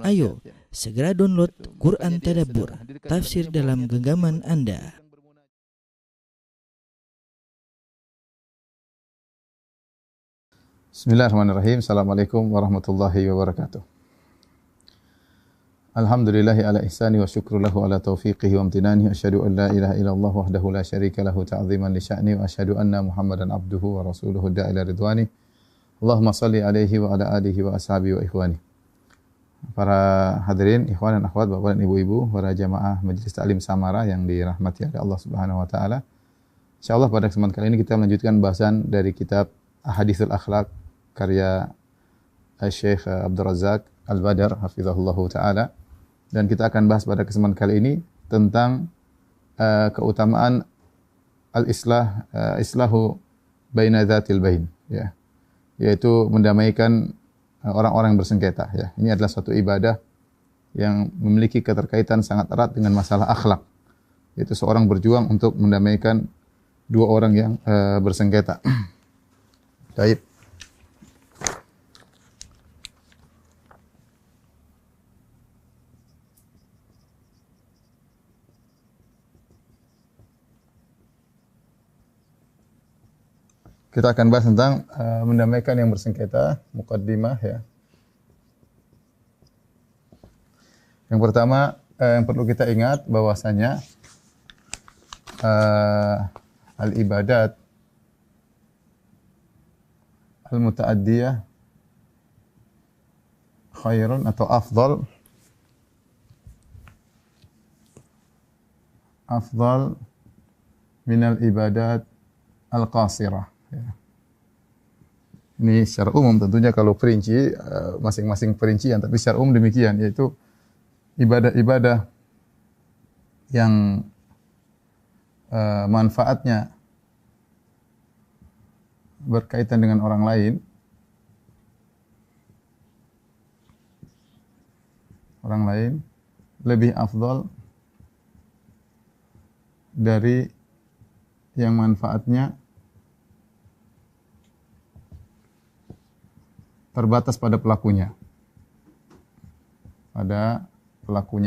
Ayo, segera download Quran Tadabbur, tafsir dalam genggaman Anda. Bismillahirrahmanirrahim. Assalamualaikum warahmatullahi wabarakatuh. Alhamdulillahi ala ihsani wa syukru lahu ala taufiqihi wa amtinani. Asyhadu an la ilaha illallah wahdahu la syarika lahu ta'ziman li sya'ni wa asyhadu anna Muhammadan abduhu wa rasuluhu da'ila ridwani. Allahumma salli alaihi wa ala alihi wa ashabihi wa ikhwani. Para hadirin, ikhwan dan akhwat, bapak dan ibu-ibu, para jamaah Majelis Ta'lim Samara yang dirahmati oleh Allah Subhanahu wa taala. Insyaallah pada kesempatan kali ini kita melanjutkan bahasan dari kitab Ahaditsul Akhlaq karya Syekh Abdul Razak Al-Badar hafizahullahu taala, dan kita akan bahas pada kesempatan kali ini tentang keutamaan islahu baina dzatil bain, ya, yaitu mendamaikan orang-orang yang bersengketa, ya. Ini adalah suatu ibadah yang memiliki keterkaitan sangat erat dengan masalah akhlak, yaitu seorang berjuang untuk mendamaikan dua orang yang bersengketa. Baik. Kita akan bahas tentang mendamaikan yang bersengketa, muqaddimah, ya. Yang pertama, yang perlu kita ingat bahwasanya al-ibadat al-muta'addiyah khairun atau afdal minal ibadat al-qasirah. Ya. Ini secara umum, tentunya kalau perinci masing-masing perincian, tapi secara umum demikian, yaitu ibadah-ibadah yang manfaatnya berkaitan dengan orang lain lebih afdal dari yang manfaatnya terbatas pada pelakunya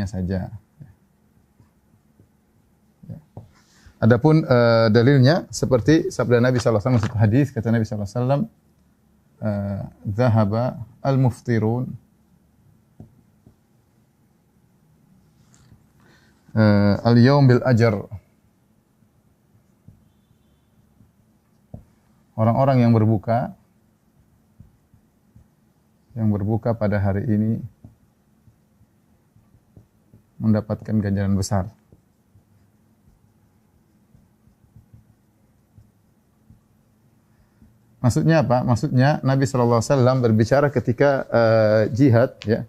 saja. Adapun dalilnya seperti sabda Nabi sallallahu alaihi wasallam, satu hadis kata Nabi sallallahu alaihi wasallam, "Dzahaba al-muftirun al-yaum bil ajr." Orang-orang yang berbuka pada hari ini mendapatkan ganjaran besar. Maksudnya apa? Maksudnya Nabi sallallahu alaihi wasallam berbicara ketika jihad, ya.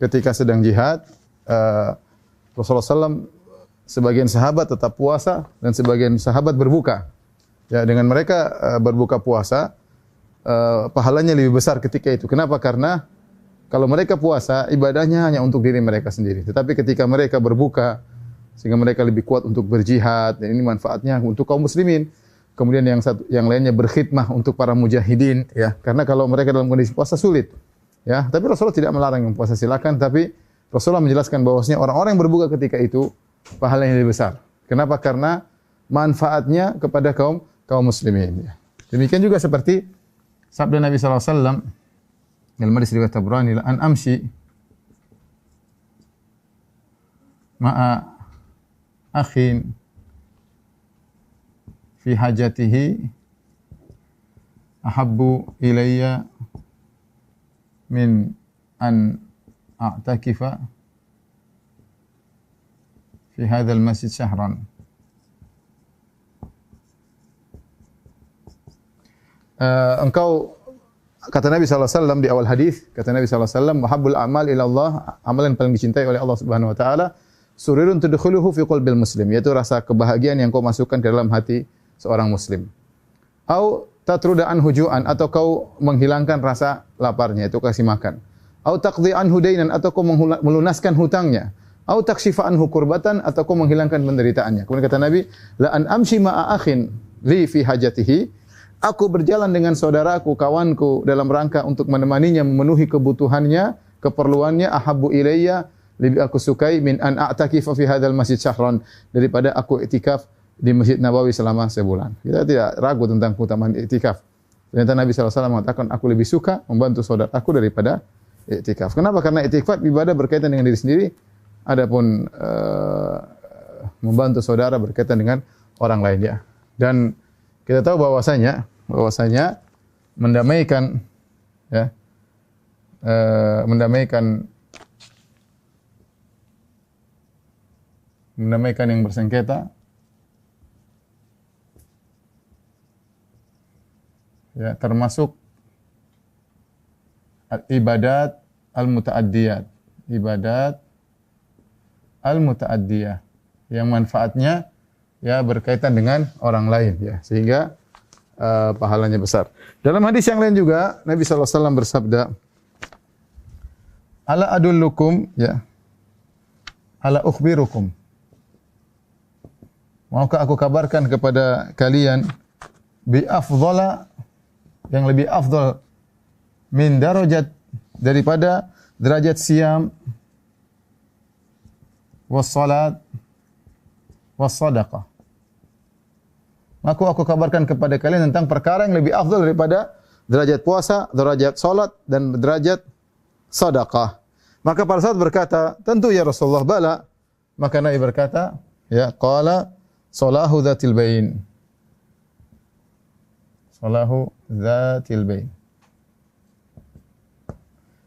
Ketika sedang jihad, Rasulullah SAW sebagian sahabat tetap puasa dan sebagian sahabat berbuka. Ya, dengan mereka berbuka puasa, pahalanya lebih besar ketika itu. Kenapa? Karena kalau mereka puasa, ibadahnya hanya untuk diri mereka sendiri. Tetapi ketika mereka berbuka, sehingga mereka lebih kuat untuk berjihad, dan ini manfaatnya untuk kaum muslimin. Kemudian yang lainnya berkhidmah untuk para mujahidin, ya. Karena kalau mereka dalam kondisi puasa sulit, ya. Tapi Rasulullah tidak melarang yang puasa, silakan. Tapi Rasulullah menjelaskan bahwasanya orang-orang yang berbuka ketika itu pahalanya lebih besar. Kenapa? Karena manfaatnya kepada kaum muslimin, ya. Demikian juga seperti sabda Nabi sallallahu alaihi wasallam dalam hadis riwayat Tabrani, "An amshi ma'a akhin fi hajatihi ahabbu ilayya min an a'takifa fi hadzal masjid syahran." Engkau, kata Nabi sallallahu alaihi wasallam di awal hadis, kata Nabi sallallahu alaihi wasallam, "Mahabbul a'mal ila Allah", amalan paling dicintai oleh Allah Subhanahu wa taala, "sururun tudkhuluhu fi qalbil muslim", yaitu rasa kebahagiaan yang kau masukkan ke dalam hati seorang muslim. Au tatruda anhu ju'an, atau kau menghilangkan rasa laparnya, itu kasih makan. Au taqdi anhu dainan, atau kau melunaskan hutangnya. Au takshifa anhu kurbatan, atau kau menghilangkan penderitaannya. Kemudian kata Nabi, "La an amshi ma'a akhin li fi hajatihi", aku berjalan dengan saudaraku, kawanku dalam rangka untuk menemaninya memenuhi kebutuhannya keperluannya ahabbu ilayya, lebih aku sukai min an a'takifa fi hadzal masjid syahran, daripada aku iktikaf di Masjid Nabawi selama sebulan. Kita tidak ragu tentang keutamaan iktikaf. Ternyata Nabi SAW mengatakan, aku lebih suka membantu saudara aku daripada iktikaf. Kenapa? Karena iktikaf ibadah berkaitan dengan diri sendiri. Adapun membantu saudara berkaitan dengan orang lain, ya. Dan kita tahu bahwasanya mendamaikan, ya, mendamaikan yang bersengketa, ya, termasuk ibadat al-muta'addiyat, yang manfaatnya, ya, berkaitan dengan orang lain, ya, sehingga pahalanya besar. Dalam hadis yang lain juga Nabi SAW bersabda, ala adullukum, ya, ala ukhbirukum, maukah aku kabarkan kepada kalian bi afdhala, yang lebih afdal, min darajat, daripada derajat siam, was salat, was sadaqah. Maka aku kabarkan kepada kalian tentang perkara yang lebih afdal daripada derajat puasa, derajat salat, dan derajat sedekah. Maka para sahabat berkata, tentu ya Rasulullah, bala. Maka Nabi berkata, ya, qala salahu dzatil bain. Salahu dzatil bain,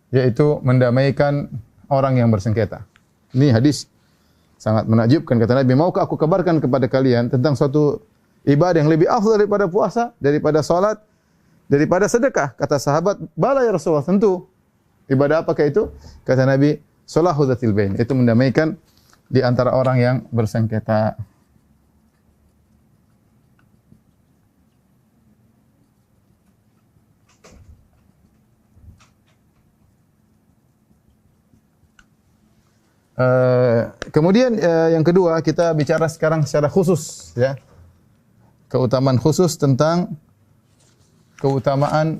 yaitu mendamaikan orang yang bersengketa. Ini hadis sangat menakjubkan. Kata Nabi, maukah aku kabarkan kepada kalian tentang suatu ibadah yang lebih afdal daripada puasa, daripada salat, daripada sedekah? Kata sahabat, bala ya Rasulullah, tentu. Ibadah apakah itu? Kata Nabi, salahu dzatil bain, itu mendamaikan di antara orang yang bersengketa. Kemudian yang kedua, kita bicara sekarang secara khusus, ya, keutamaan khusus tentang keutamaan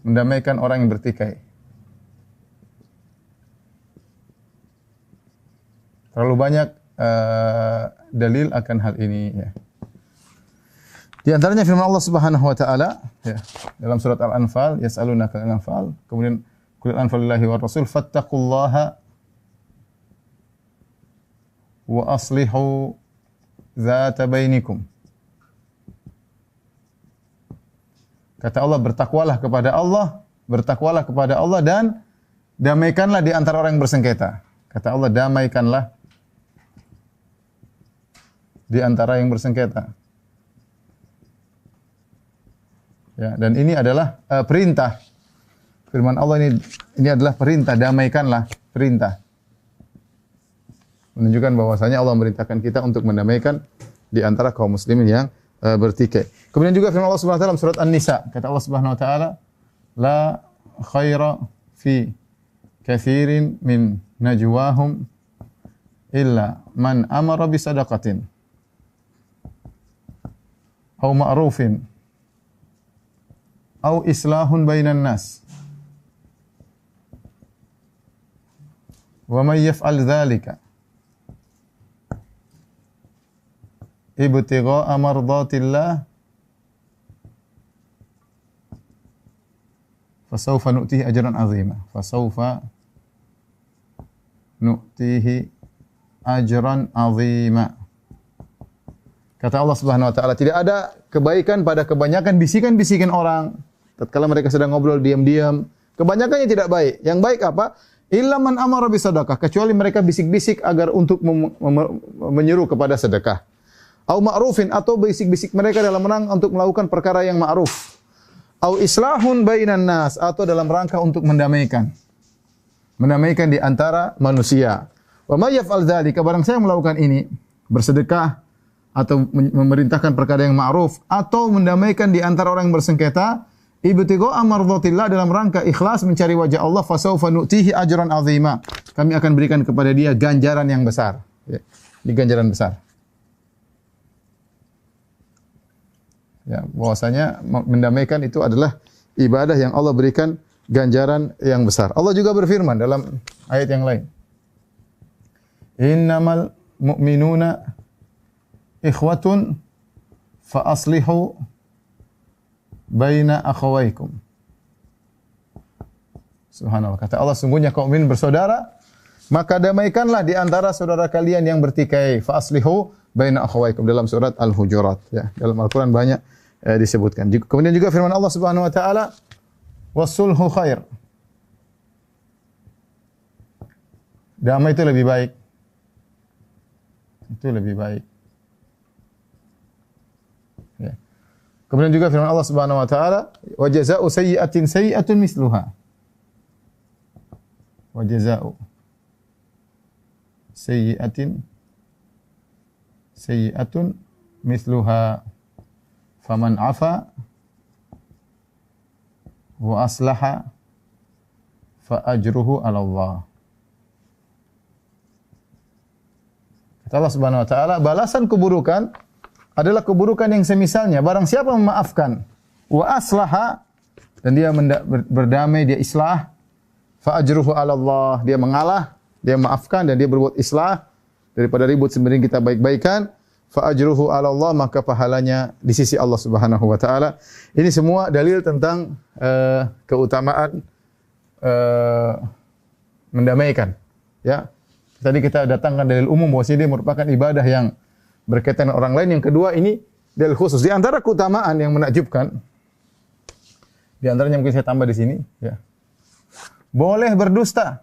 mendamaikan orang yang bertikai. Terlalu banyak dalil akan hal ini, ya. Di antaranya firman Allah Subhanahu wa taala, ya, dalam surat Al-Anfal, yas'alunaka al-anfal, kemudian qul al-anfal lillahi war rasul fattaqullaha wa aslihu dzata bainikum. Kata Allah, bertakwalah kepada Allah dan damaikanlah di antara orang yang bersengketa. Kata Allah, damaikanlah di antara yang bersengketa. Ya, dan ini adalah perintah. Firman Allah ini adalah perintah, damaikanlah, perintah. Menunjukkan bahwasanya Allah memerintahkan kita untuk mendamaikan di antara kaum muslimin yang bertikai. Kemudian juga firman Allah Subhanahu wa taala surat An-Nisa, kata Allah Subhanahu wa taala, la khaira fi katsirin min najwahum illa man amara bi sadaqatin aw ma'rufin aw islahun bainan nas. Wa may yaf'al dzalika ibtigha'a mardatillah fasawfa nu'tihi ajran 'azima. Fasawfa nu'tihi ajran 'azima. Kata Allah Subhanahu wa taala, tidak ada kebaikan pada kebanyakan bisikan-bisikan orang. Tatkala mereka sedang ngobrol diam-diam, kebanyakannya tidak baik. Yang baik apa? Illa man amara bisadaqah, kecuali mereka bisik-bisik agar untuk menyeru kepada sedekah. Au ma'rufin, atau bisik-bisik mereka dalam rangka untuk melakukan perkara yang ma'ruf. Au islahun bainan nas, atau dalam rangka untuk mendamaikan di antara manusia. Wa may yaf'al dzalika, barang siapa melakukan ini, bersedekah atau memerintahkan perkara yang ma'ruf atau mendamaikan di antara orang yang bersengketa, ibtigha'a mardatillah, dalam rangka ikhlas mencari wajah Allah, fasawfa nu'tihi ajran 'azima, kami akan berikan kepada dia ganjaran yang besar. Ya, ini ganjaran besar. Ya, bahwasanya mendamaikan itu adalah ibadah yang Allah berikan ganjaran yang besar. Allah juga berfirman dalam ayat yang lain. Innamal mu'minuna ikhwatun fa aslihu baina akhawaykum. Subhanallah. Kata Allah, sungguhnya kaum mukmin bersaudara, maka damaikanlah di antara saudara kalian yang bertikai. Fa aslihu baina akhawaykum dalam surat Al-Hujurat, ya. Dalam Al-Qur'an banyak disebutkan. Kemudian juga firman Allah Subhanahu wa taala, "Wasulhu khair." Damai itu lebih baik. Itu lebih baik. Ya. Kemudian juga firman Allah Subhanahu wa taala, "Wa jazaa'u sayyi'atin sayyi'atun misluha." Wa jazaa'u sayyi'atin sayyi'atun misluha. Faman 'afa wa aslaha fa ajruhu 'ala Allah. Kata Allah Subhanahu wa taala, balasan keburukan adalah keburukan yang semisalnya. Barang siapa memaafkan wa aslaha dan dia berdamai, dia islah, fa ajruhu 'ala Allah. Dia mengalah, dia maafkan dan dia berbuat islah daripada ribut sembari kita baik-baikan. Fa ajruhu 'ala Allah, maka pahalanya di sisi Allah Subhanahu wa taala. Ini semua dalil tentang keutamaan mendamaikan. Ya. Tadi kita datangkan dalil umum bahwa ini merupakan ibadah yang berkaitan dengan orang lain. Yang kedua, ini dalil khusus. Di antara keutamaan yang menakjubkan, di antaranya mungkin saya tambah di sini, ya. Boleh berdusta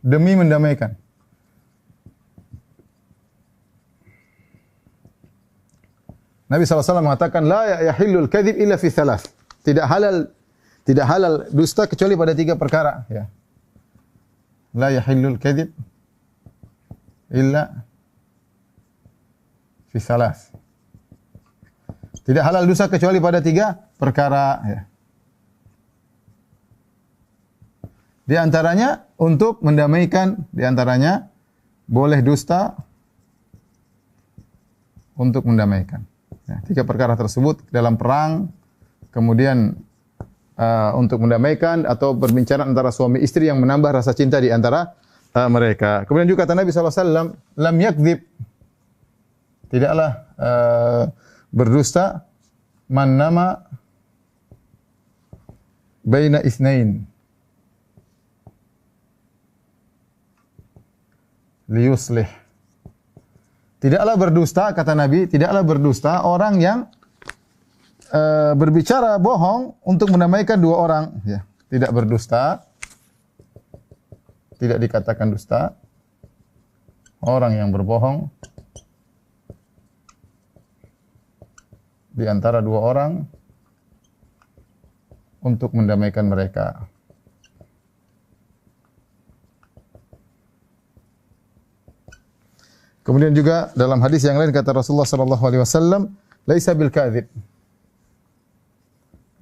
demi mendamaikan. Nabi SAW mengatakan, la yahillul kadhib illa fi thalath. Tidak halal dusta kecuali pada 3 perkara. Ya. La yahillul kadhib illa fi thalath. Tidak halal dusta kecuali pada 3 perkara. Ya. Di antaranya untuk mendamaikan, di antaranya boleh dusta untuk mendamaikan. Ya, 3 perkara tersebut dalam perang, kemudian untuk mendamaikan atau berbincang antara suami istri yang menambah rasa cinta di antara mereka. Kemudian juga kata Nabi SAW, lam yakdzib, tidaklah berdusta man nama baina itsnain liyuslih. Tidaklah berdusta, kata Nabi, tidaklah berdusta orang yang berbicara bohong untuk mendamaikan 2 orang. Ya, tidak berdusta, tidak dikatakan dusta. Orang yang berbohong di antara 2 orang untuk mendamaikan mereka. Kemudian juga dalam hadis yang lain kata Rasulullah sallallahu alaihi wasallam, laisa bil kadzib.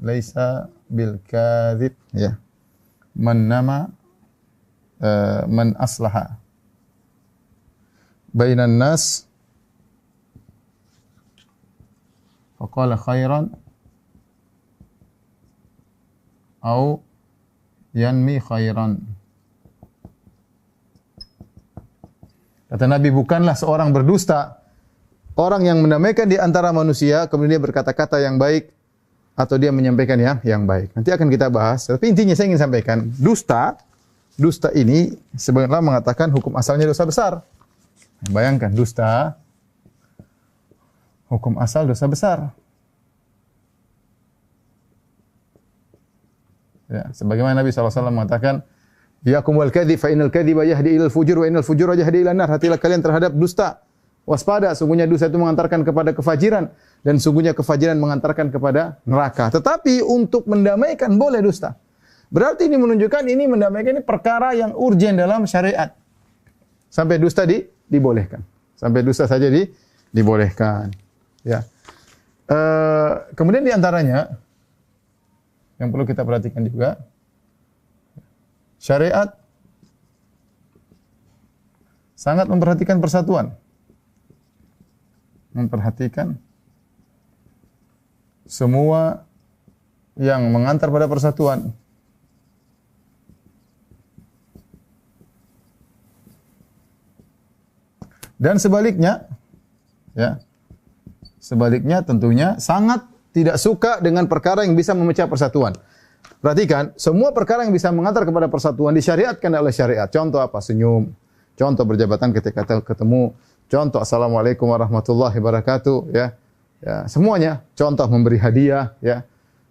Laisa bil kadzib, ya. Man nama man aslaha bainan nas faqala khairan au yanmi khairan. Kata Nabi, bukanlah seorang berdusta orang yang mendamaikan di antara manusia, kemudian dia berkata-kata yang baik, atau dia menyampaikan yang baik. Nanti akan kita bahas. Tapi intinya saya ingin sampaikan, dusta ini sebagian ulama mengatakan hukum asalnya dosa besar. Bayangkan, dusta, hukum asal dosa besar. Ya, sebagaimana Nabi SAW mengatakan, Iyakum wal kadhib fa innal kadhiba yahdi ilal fujur wa innal fujura yahdi ilan nar. Hatilah kalian terhadap dusta. Waspada, sungguhnya dusta itu mengantarkan kepada kefajiran dan sungguhnya kefajiran mengantarkan kepada neraka. Tetapi untuk mendamaikan boleh dusta. Berarti ini menunjukkan ini mendamaikan ini perkara yang urgen dalam syariat. Sampai dusta dibolehkan. Sampai dusta saja dibolehkan. Ya. Kemudian di antaranya yang perlu kita perhatikan juga, syariat sangat memperhatikan persatuan. Memperhatikan semua yang mengantar pada persatuan. Dan sebaliknya, ya, sebaliknya tentunya sangat tidak suka dengan perkara yang bisa memecah persatuan. Perhatikan, semua perkara yang bisa mengantar kepada persatuan disyariatkan oleh syariat. Contoh apa? Senyum. Contoh berjabatan ketika ketemu. Contoh assalamualaikum warahmatullahi wabarakatuh. Ya, ya, semuanya. Contoh memberi hadiah. Ya,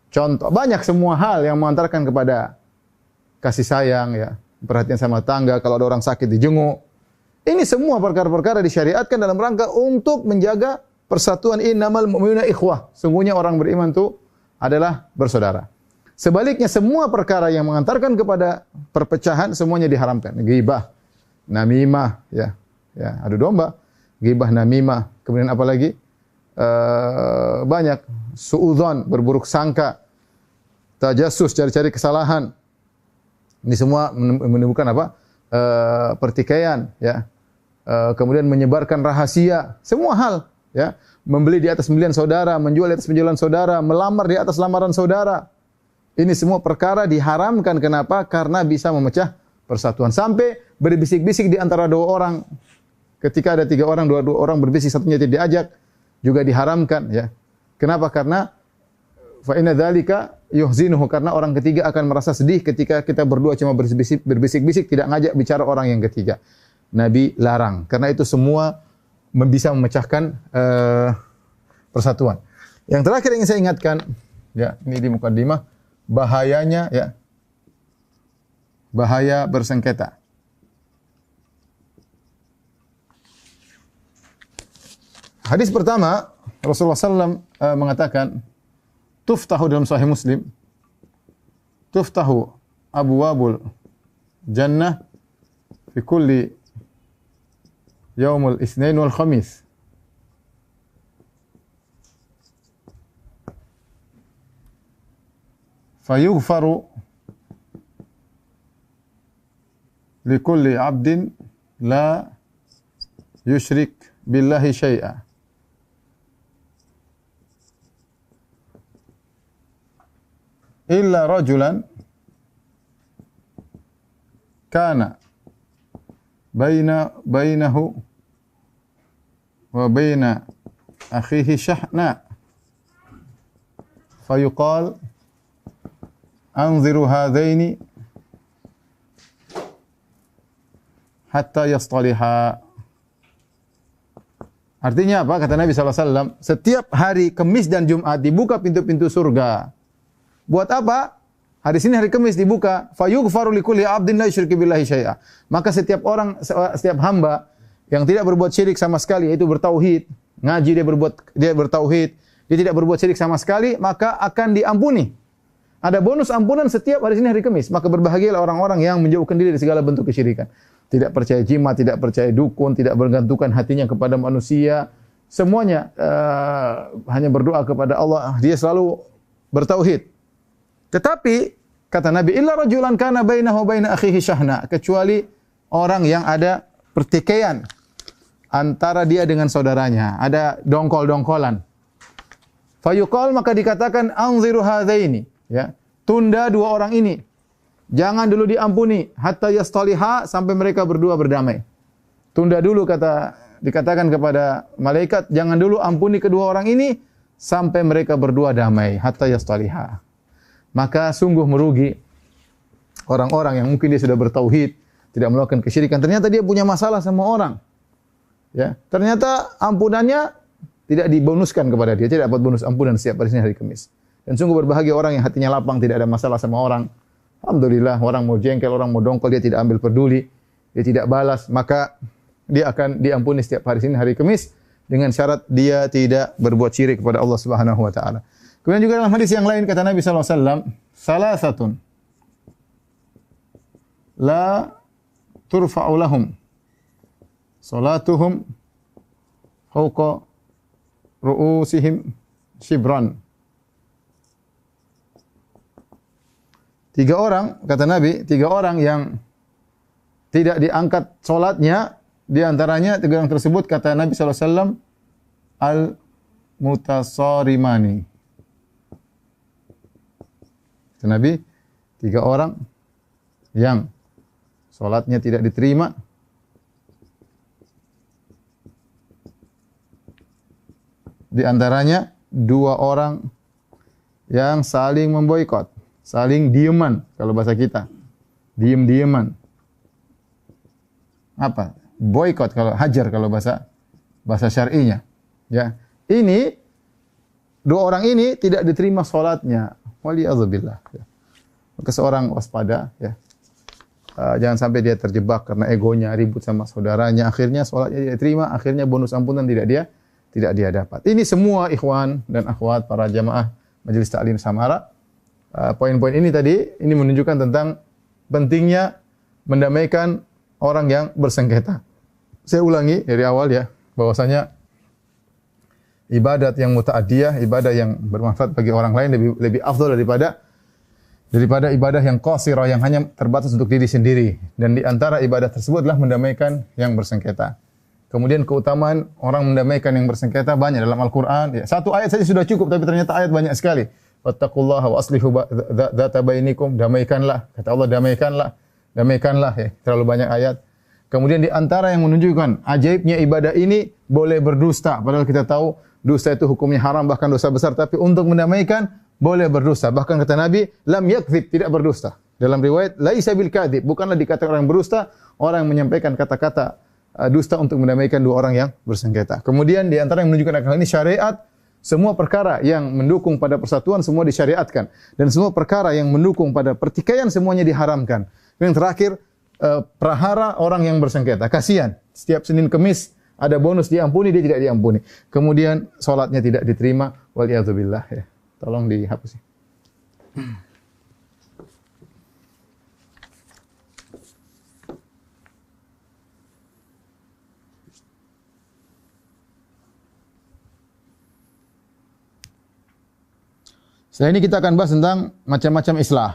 contoh banyak semua hal yang mengantarkan kepada kasih sayang. Ya, perhatian sama tangga. Kalau ada orang sakit dijenguk. Ini semua perkara-perkara disyariatkan dalam rangka untuk menjaga persatuan. Innamal mu'minuna ikhwah. Sungguhnya orang beriman itu adalah bersaudara. Sebaliknya semua perkara yang mengantarkan kepada perpecahan semuanya diharamkan. Ghibah, namimah, ya, ya, adu domba, ghibah, namimah. Kemudian apa lagi? Banyak. Suudzon, berburuk sangka, tajassus, cari-cari kesalahan. Ini semua menimbulkan apa? Pertikaian, ya. Kemudian menyebarkan rahasia, semua hal, ya. Membeli di atas pembelian saudara, menjual di atas penjualan saudara, melamar di atas lamaran saudara. Ini semua perkara diharamkan. Kenapa? Karena bisa memecah persatuan. Sampai berbisik-bisik di antara dua orang. Ketika ada tiga orang, dua orang berbisik, satunya tidak diajak, juga diharamkan, ya. Kenapa? Karena fa inna dzalika yuhzinuhu, karena orang ketiga akan merasa sedih ketika kita berdua cuma berbisik-bisik, tidak ngajak bicara orang yang ketiga. Nabi larang, karena itu semua bisa memecahkan persatuan. Yang terakhir yang saya ingatkan, ya, ini di mukadimah, bahayanya, ya, bahaya bersengketa. Hadis pertama, Rasulullah SAW mengatakan, tuftahu dalam Sahih Muslim, tuftahu abwabul jannah fi kulli yaumul itsnain wal khamis. Fayughfaru likulli 'abdin la yusyrik billahi syai'a. Illa rajulan kana bainahu wa baina akhihi syahna fayuqal anziru hadaini hatta yastaliha. Artinya apa? Kata Nabi SAW, setiap hari Kamis dan Jumat dibuka pintu-pintu surga. Buat apa? Hari Senin, hari Kamis dibuka. Fayughfaru likulli 'abdin la yusyriku billahi syai'a. Maka setiap orang, setiap hamba yang tidak berbuat syirik sama sekali, yaitu bertauhid, ngaji dia bertauhid, dia tidak berbuat syirik sama sekali, maka akan diampuni. Ada bonus ampunan setiap hari Senin, hari Kamis. Maka berbahagialah orang-orang yang menjauhkan diri dari segala bentuk kesyirikan. Tidak percaya jimat, tidak percaya dukun, tidak bergantungkan hatinya kepada manusia. Semuanya hanya berdoa kepada Allah. Dia selalu bertauhid. Tetapi kata Nabi, illa rajulan kana bainahu baina akhihi syahna, kecuali orang yang ada pertikaian antara dia dengan saudaranya, ada dongkol-dongkolan. Fayuqal, maka dikatakan anziru hadzaini, ya. Tunda dua orang ini. Jangan dulu diampuni hatta yastaliha, sampai mereka berdua berdamai. Tunda dulu, dikatakan kepada malaikat, jangan dulu ampuni kedua orang ini sampai mereka berdua damai, hatta yastaliha. Maka sungguh merugi orang-orang yang mungkin dia sudah bertauhid, tidak melakukan kesyirikan. Ternyata dia punya masalah sama orang. Ya, ternyata ampunannya tidak dibonuskan kepada dia, tidak dapat bonus ampunan setiap hari Senin, hari Kamis. Dan sungguh berbahagia orang yang hatinya lapang, tidak ada masalah sama orang. Alhamdulillah, orang mau jengkel, orang mau dongkol, dia tidak ambil peduli, dia tidak balas, maka dia akan diampuni setiap hari Senin, hari Kamis dengan syarat dia tidak berbuat syirik kepada Allah Subhanahu wa taala. Kemudian juga dalam hadis yang lain kata Nabi sallallahu alaihi wasallam, salasatun la turfa'u lahum salatuhum fawqa ru'usihim shibran. Tiga orang, kata Nabi, tiga orang yang tidak diangkat salatnya, di antaranya tiga orang tersebut kata Nabi sallallahu alaihi wasallam al-mutasarimani. Kata Nabi, 3 orang yang salatnya tidak diterima, di antaranya 2 orang yang saling memboikot, saling dieman kalau bahasa kita. Diem-dieman. Apa? Boikot kalau hajar kalau bahasa syar'inya. Ya. Ini 2 orang ini tidak diterima salatnya. Waliyadzubillah. Ya. Maka seorang waspada ya. Jangan sampai dia terjebak karena egonya ribut sama saudaranya, akhirnya salatnya tidak diterima, akhirnya bonus ampunan tidak dia dapat. Ini semua ikhwan dan akhwat para jamaah Majelis Ta'lim Samara. Poin-poin ini tadi ini menunjukkan tentang pentingnya mendamaikan orang yang bersengketa. Saya ulangi dari awal ya, bahwasanya ibadat yang muta'addiyah, ibadah yang bermanfaat bagi orang lain lebih afdal daripada ibadah yang qasirah yang hanya terbatas untuk diri sendiri. Dan di antara ibadah tersebut adalah mendamaikan yang bersengketa. Kemudian keutamaan orang mendamaikan yang bersengketa banyak dalam Al-Qur'an. Ya, 1 ayat saja sudah cukup, tapi ternyata ayat banyak sekali. Wattaqullaha wa aslihu dzata bainikum, damaikanlah, kata Allah, damaikanlah ya, terlalu banyak ayat. Kemudian di antara yang menunjukkan ajaibnya ibadah ini boleh berdusta, padahal kita tahu dusta itu hukumnya haram bahkan dosa besar, tapi untuk mendamaikan boleh berdusta. Bahkan kata Nabi, lam yakdzib, tidak berdusta. Dalam riwayat laisa bil kadzib, bukanlah dikatakan orang berdusta orang yang menyampaikan kata-kata dusta untuk mendamaikan 2 orang yang bersengketa. Kemudian di antara yang menunjukkan hal ini syariat. Semua perkara yang mendukung pada persatuan semua disyariatkan. Dan semua perkara yang mendukung pada pertikaian semuanya diharamkan. Yang terakhir, prahara orang yang bersengketa. Kasihan, setiap Senin Kemis ada bonus diampuni, dia tidak diampuni. Kemudian salatnya tidak diterima. Waliyadzubillah ya. Tolong dihapus. Setelah ini kita akan bahas tentang macam-macam islah.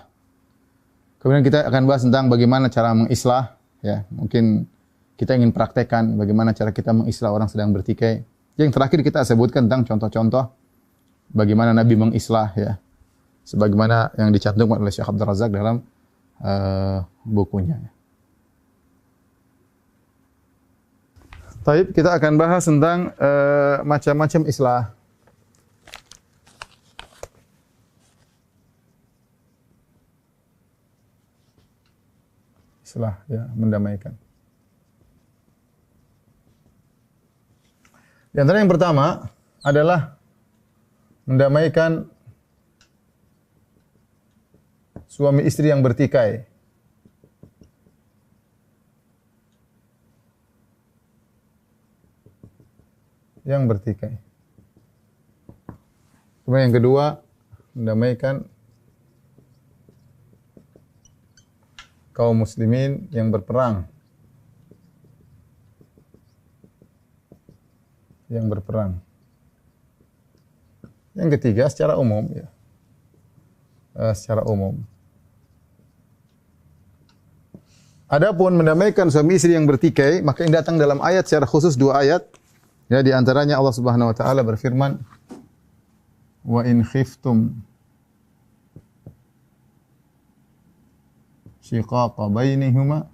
Kemudian kita akan bahas tentang bagaimana cara mengislah. Ya, mungkin kita ingin praktekkan bagaimana cara kita mengislah orang sedang bertikai. Yang terakhir kita sebutkan tentang contoh-contoh bagaimana Nabi mengislah. Ya, sebagaimana yang dicantumkan oleh Syekh Abdul Razak dalam bukunya. Baik, kita akan bahas tentang macam-macam islah. Islah ya, mendamaikan. Di antara yang pertama adalah mendamaikan suami istri yang bertikai. Yang bertikai. Kemudian yang kedua, mendamaikan kaum muslimin yang berperang. Yang berperang. Yang ketiga, secara umum ya. Secara umum. Adapun mendamaikan suami istri yang bertikai, maka ini datang dalam ayat secara khusus 2 ayat. Ya, di antaranya Allah Subhanahu wa taala berfirman, "Wa in khiftum shiqaqa bainahuma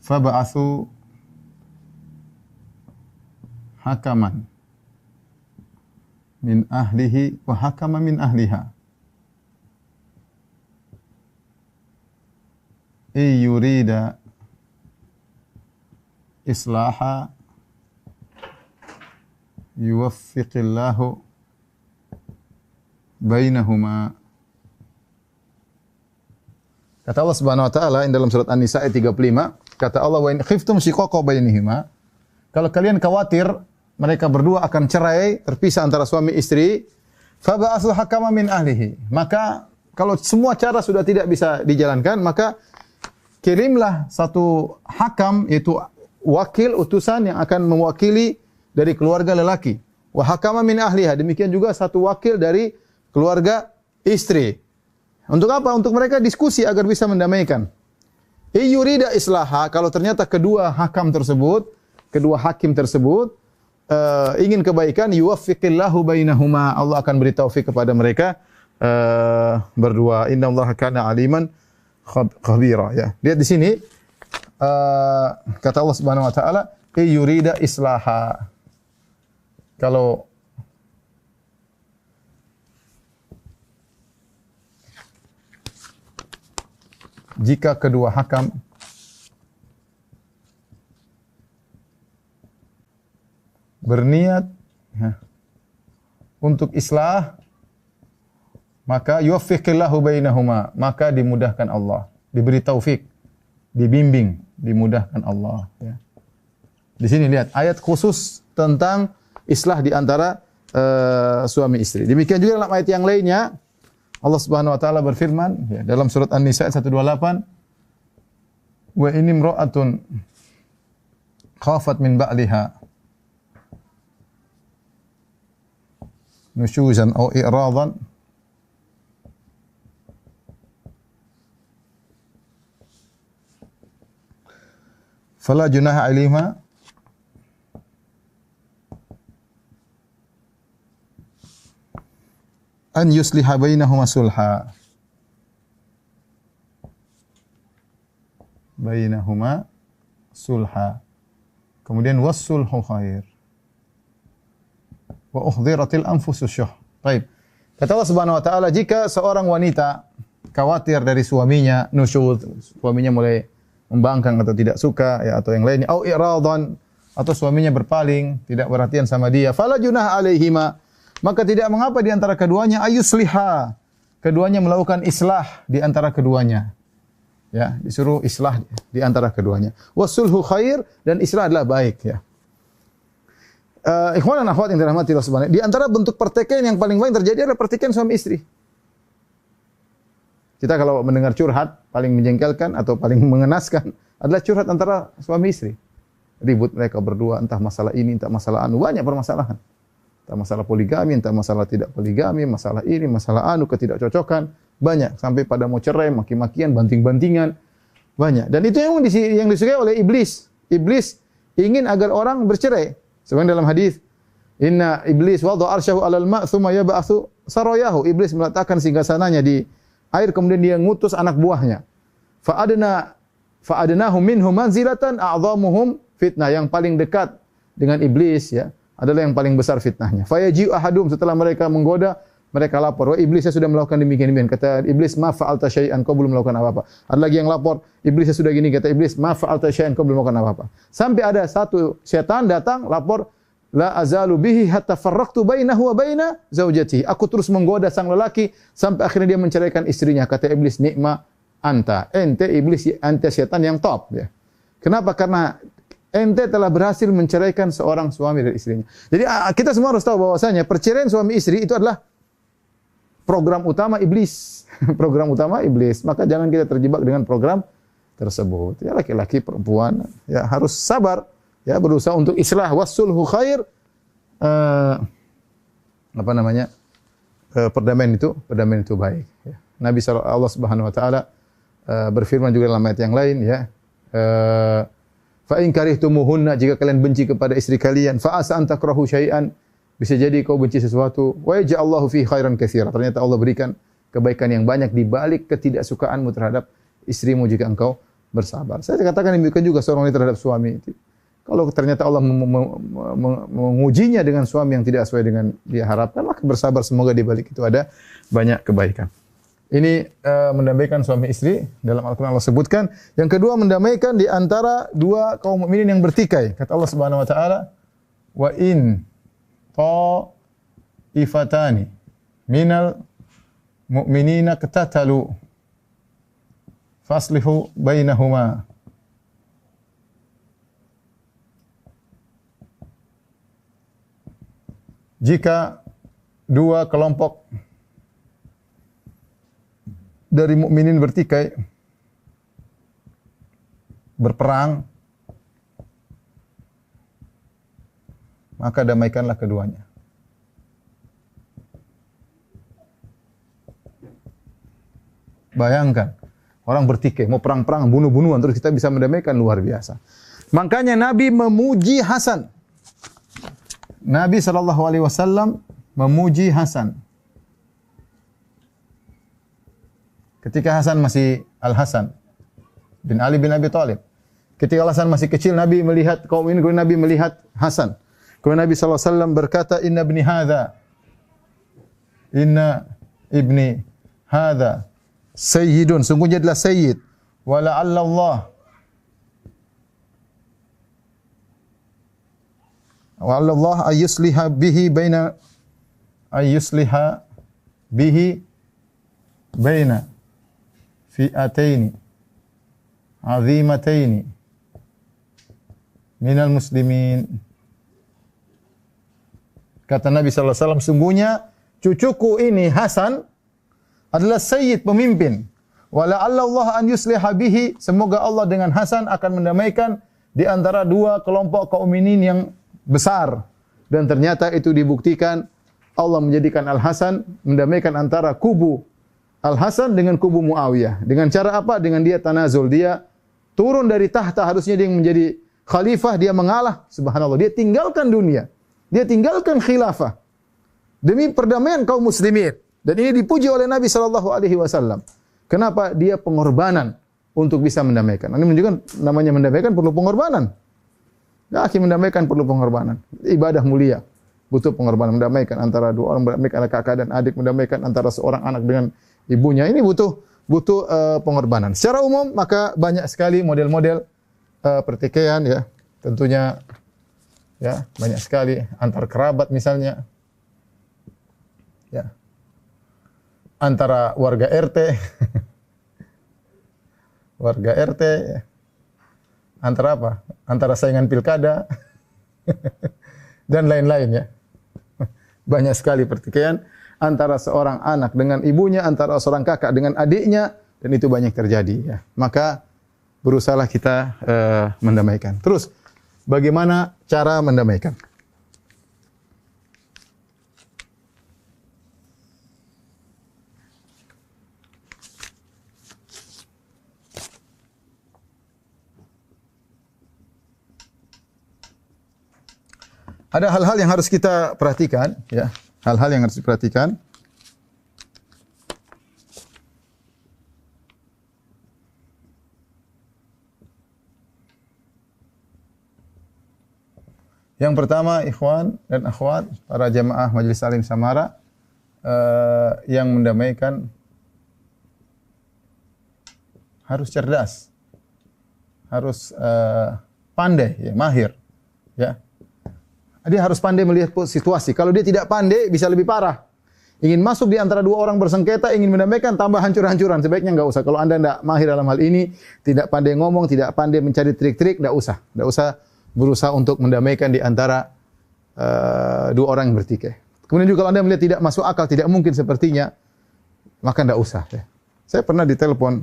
fab'atsu hakaman min ahlihi wa hakaman min ahliha yurida islaha yuwaffiqillahu bainahuma." Kata Allah Subhanahu wa taala dalam surat An-Nisa ayat 35, kata Allah, "Wa in khiftum shiqaqa bainihima." Kalau kalian khawatir mereka berdua akan cerai, terpisah antara suami istri, fab'atsu hakaman min ahlihi. Maka kalau semua cara sudah tidak bisa dijalankan, maka kirimlah satu hakam, yaitu wakil utusan yang akan mewakili dari keluarga lelaki. Wa hakaman min ahliha, demikian juga satu wakil dari keluarga istri. Untuk apa? Untuk mereka diskusi agar bisa mendamaikan. Yurida islaha, kalau ternyata kedua hakim tersebut ingin kebaikan, yuwaffiqillahu bainahuma, Allah akan beri taufik kepada mereka berdua. Innallaha kana aliman khabira, ya. Lihat di sini kata Allah Subhanahu wa taala, yurida islaha. Kalau jika kedua hakam berniat untuk islah, maka yuwaffiqillahu bainahuma, maka dimudahkan Allah, diberi taufik, dibimbing, dimudahkan Allah, ya. Di sini lihat ayat khusus tentang islah di antara suami istri. Demikian juga dalam ayat yang lainnya Allah Subhanahu wa taala berfirman, ya, dalam surat An-Nisa 128, wa in imra'atun khafat min ba'liha nusyuzan aw i'radan fala junaha 'alaihima an yusliha bainahuma sulha. Bainahuma sulha. Kemudian wassulhu khair. Wa uhdhiratil anfusus syuh. Baik. Kata Allah Subhanahu wa taala, jika seorang wanita khawatir dari suaminya, nusyuz, suaminya mulai membangkang atau tidak suka, ya, atau yang lainnya, au i'radan, atau suaminya berpaling, tidak perhatian sama dia, fala junah alaihima, maka tidak mengapa di antara keduanya ayusliha, keduanya melakukan islah di antara keduanya. Ya, disuruh islah di antara keduanya. Wasulhu khair, dan islah adalah baik, ya. Ikhwan dan akhwat yang dirahmati Allah Subhanahu, di antara bentuk pertikaian yang paling banyak terjadi adalah pertikaian suami istri. Kita kalau mendengar curhat, paling menjengkelkan atau paling mengenaskan adalah curhat antara suami istri. Ribut mereka berdua, entah masalah ini, entah masalah anu, banyak permasalahan. Entah masalah poligami, entah masalah tidak poligami, masalah ini, masalah anu, ketidakcocokan, banyak. Sampai pada mau cerai, maki-makian, banting-bantingan, banyak. Dan itu yang disukai oleh iblis. Iblis ingin agar orang bercerai. Sebenarnya dalam hadis, inna iblis wada'a arsyahu 'alal ma' tsumma yab'atsu sarayahu. Iblis meletakkan singgasananya di air, kemudian dia ngutus anak buahnya. Fa'adnahum minhum manzilatan a'dhamuhum fitnah. Yang paling dekat dengan iblis, ya, adalah yang paling besar fitnahnya. Fayaji'u ahadum, setelah mereka menggoda, mereka lapor, wah, iblis saya sudah melakukan demikian-demikian. Kata iblis, ma fa'alta syai'an, kau belum melakukan apa-apa. Ada lagi yang lapor, iblis saya sudah gini. Kata iblis, ma fa'alta syai'an, kau belum melakukan apa-apa. Sampai ada satu setan datang lapor, la azalu bihi hatta farraqtu bainahu wa baina zaujatihi. Aku terus menggoda sang lelaki sampai akhirnya dia menceraikan istrinya. Kata iblis, nikma anta, ente iblis, ente setan yang top, ya. Kenapa? Karena ente telah berhasil menceraikan seorang suami dari istrinya. Jadi kita semua harus tahu bahwasanya perceraian suami istri itu adalah program utama iblis. Program utama iblis. Maka jangan kita terjebak dengan program tersebut. Ya, laki-laki, perempuan, ya, harus sabar, ya, berusaha untuk islah, wassulhu khair. Perdamaian itu baik, ya. Nabi Allah Subhanahu wa taala berfirman juga dalam ayat yang lain, ya. Fa in karihtumuhunna, jika kalian benci kepada istri kalian, fa asa an takrahu syai'an, bisa jadi kau benci sesuatu, wa yaj'allahu fi khairan katsira. Ternyata Allah berikan kebaikan yang banyak di balik ketidaksukaanmu terhadap istrimu jika engkau bersabar. Saya katakan demikian juga seorang wanita terhadap suami. Kalau ternyata Allah mengujinya dengan suami yang tidak sesuai dengan dia harapkan, maka bersabar, semoga di balik itu ada banyak kebaikan. Ini mendamaikan suami istri, dalam Al-Quran Allah sebutkan. Yang kedua, mendamaikan di antara dua kaum mukminin yang bertikai. Kata Allah Subhanahu wa taala, wa in ta'ifatani minal mu'minina qatatalu faslihu bainahuma. Jika dua kelompok dari mukminin bertikai, berperang, maka damaikanlah keduanya. Bayangkan, orang bertikai, mau perang-perang, bunuh-bunuhan, terus kita bisa mendamaikan, luar biasa. Makanya Nabi memuji Hasan. Nabi sallallahu alaihi wasallam memuji Hasan. Ketika Hasan masih Al-Hasan bin Ali bin Abi Thalib. Ketika Hasan masih kecil, Nabi melihat kaum ini, kemudian Nabi melihat Hasan. Kemudian Nabi sallallahu alaihi wasallam berkata, "Inna ibni hadza sayyidun." Sungguhnya adalah sayyid. Wa la'alla Allah ayyusliha bihi baina fi'ataini azimataini minal muslimin. Kata Nabi sallallahu alaihi wasallam, sungguhnya cucuku ini Hasan adalah sayyid, pemimpin. Wa la'alla Allah an yusliha bihi, semoga Allah dengan Hasan akan mendamaikan di antara dua kelompok kaum mukminin yang besar. Dan ternyata itu dibuktikan, Allah menjadikan Al-Hasan mendamaikan antara kubu Al-Hasan dengan kubu Muawiyah. Dengan cara apa? Dengan dia tanazul, dia turun dari tahta, harusnya dia yang menjadi khalifah, dia mengalah, subhanallah. Dia tinggalkan dunia, dia tinggalkan khilafah demi perdamaian kaum muslimin. Dan ini dipuji oleh Nabi sallallahu alaihi wasallam. Kenapa? Dia pengorbanan untuk bisa mendamaikan. Ini menunjukkan namanya mendamaikan perlu pengorbanan. Mendamaikan perlu pengorbanan. Ibadah mulia butuh pengorbanan. Mendamaikan antara dua orang, mendamaikan kakak dan adik, mendamaikan antara seorang anak dengan ibunya. Ini butuh pengorbanan. Secara umum maka banyak sekali model-model pertikaian, ya. Tentunya ya, banyak sekali antar kerabat misalnya. Ya. Antara warga RT warga RT, antara apa? Antara saingan pilkada dan lain-lain, ya. Banyak sekali pertikaian antara seorang anak dengan ibunya, antara seorang kakak dengan adiknya, dan itu banyak terjadi, ya. Maka berusahalah kita mendamaikan. Terus bagaimana cara mendamaikan? Ada hal-hal yang harus kita perhatikan, ya. Hal-hal yang harus diperhatikan. Yang pertama, ikhwan dan akhwat, para jamaah Majelis Salim Samara, yang mendamaikan harus cerdas, harus pandai, ya, mahir, ya. Dia harus pandai melihat situasi. Kalau dia tidak pandai, bisa lebih parah. Ingin masuk di antara dua orang bersengketa, ingin mendamaikan, tambah hancur-hancuran. Sebaiknya enggak usah. Kalau Anda tidak mahir dalam hal ini, tidak pandai ngomong, tidak pandai mencari trik-trik, enggak usah. Enggak usah berusaha untuk mendamaikan di antara dua orang yang bertikai. Kemudian juga kalau Anda melihat tidak masuk akal, tidak mungkin sepertinya, maka enggak usah, ya. Saya pernah ditelepon,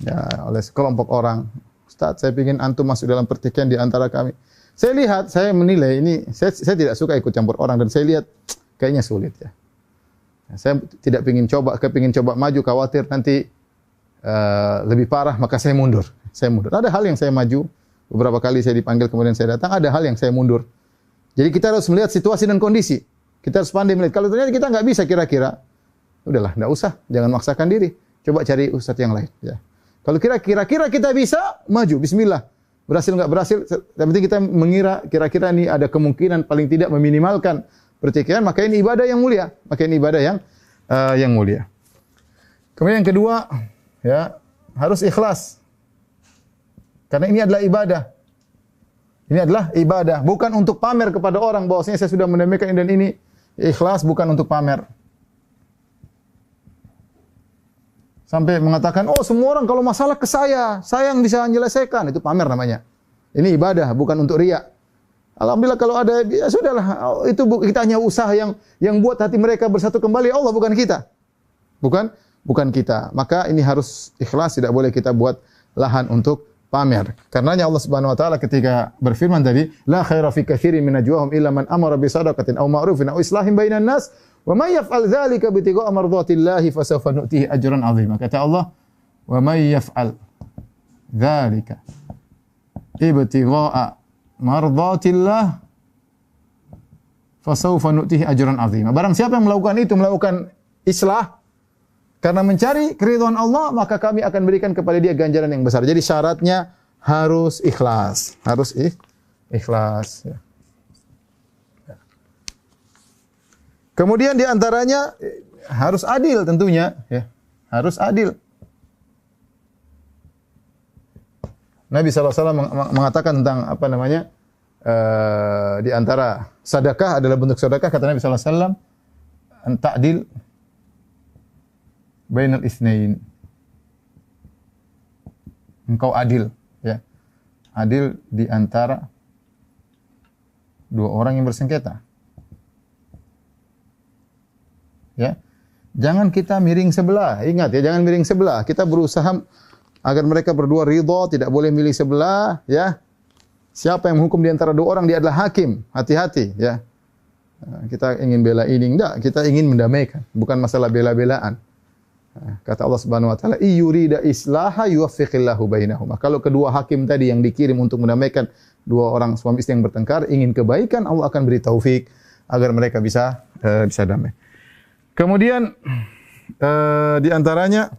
ya, oleh sekelompok orang. Ustaz, saya ingin antum masuk dalam pertikaian di antara kami. Saya lihat, saya menilai ini, saya tidak suka ikut campur orang, dan saya lihat kayaknya sulit, ya. Saya tidak ingin coba maju, khawatir nanti lebih parah, maka saya mundur. Ada hal yang saya maju, beberapa kali saya dipanggil kemudian saya datang, ada hal yang saya mundur. Jadi kita harus melihat situasi dan kondisi. Kita harus pandai melihat. Kalau ternyata kita nggak bisa kira-kira, udahlah, nggak usah, jangan maksakan diri. Coba cari ustadz yang lain, ya. Kalau kira-kira kita bisa, maju, bismillah. Berhasil nggak berhasil, yang penting kita mengira kira-kira ini ada kemungkinan paling tidak meminimalkan pertikaian, maka ini ibadah yang mulia. Yang mulia. Kemudian yang kedua, ya, harus ikhlas. Karena ini adalah ibadah. Ini adalah ibadah, bukan untuk pamer kepada orang bahwasanya saya sudah mendamaikan ini dan ini. Ikhlas bukan untuk pamer. Sampai mengatakan, oh semua orang kalau masalah ke saya yang bisa menyelesaikan. Itu pamer namanya. Ini ibadah, bukan untuk riya. Alhamdulillah kalau ada, ya sudahlah. Itu kita hanya usaha yang buat hati mereka bersatu kembali. Allah, bukan kita. Bukan kita. Maka ini harus ikhlas, tidak boleh kita buat lahan untuk pamer. Karenanya Allah Subhanahu wa taala ketika berfirman tadi, la khaira fi katsirin min najwahum illa man amara bi shadaqatin aw ma'rufin aw islahin bainan nas. Wa may yaf'al dzalika bitigha'a mardhatillahi fasawfa nu'tihi ajran 'azima. Kata Allah, wa may yaf'al dzalika ibtigha'a mardhatillah fasawfa nu'tihi ajran 'azima. Barang siapa yang melakukan itu, melakukan islah karena mencari keridhaan Allah, maka kami akan berikan kepada dia ganjaran yang besar. Jadi syaratnya harus ikhlas, harus ikhlas. Ya. Kemudian di antaranya harus adil tentunya, ya. Harus adil. Nabi SAW mengatakan tentang apa namanya, di antara sedekah adalah bentuk sedekah, kata Nabi SAW, ta'dil bainal itsnain. Engkau adil, ya. Adil di antara dua orang yang bersengketa. Ya. Jangan kita miring sebelah. Ingat ya, jangan miring sebelah. Kita berusaha agar mereka berdua ridha, tidak boleh milih sebelah, ya. Siapa yang menghukum di antara dua orang, dia adalah hakim. Hati-hati, ya. Kita ingin bela ini, enggak, kita ingin mendamaikan, bukan masalah bela-belaan. Kata Allah Subhanahu wa taala, "Iyurida islaha yuwaffiqillahu bainahuma." Kalau kedua hakim tadi yang dikirim untuk mendamaikan dua orang suami istri yang bertengkar, ingin kebaikan, Allah akan beri taufik agar mereka bisa damai. Kemudian di antaranya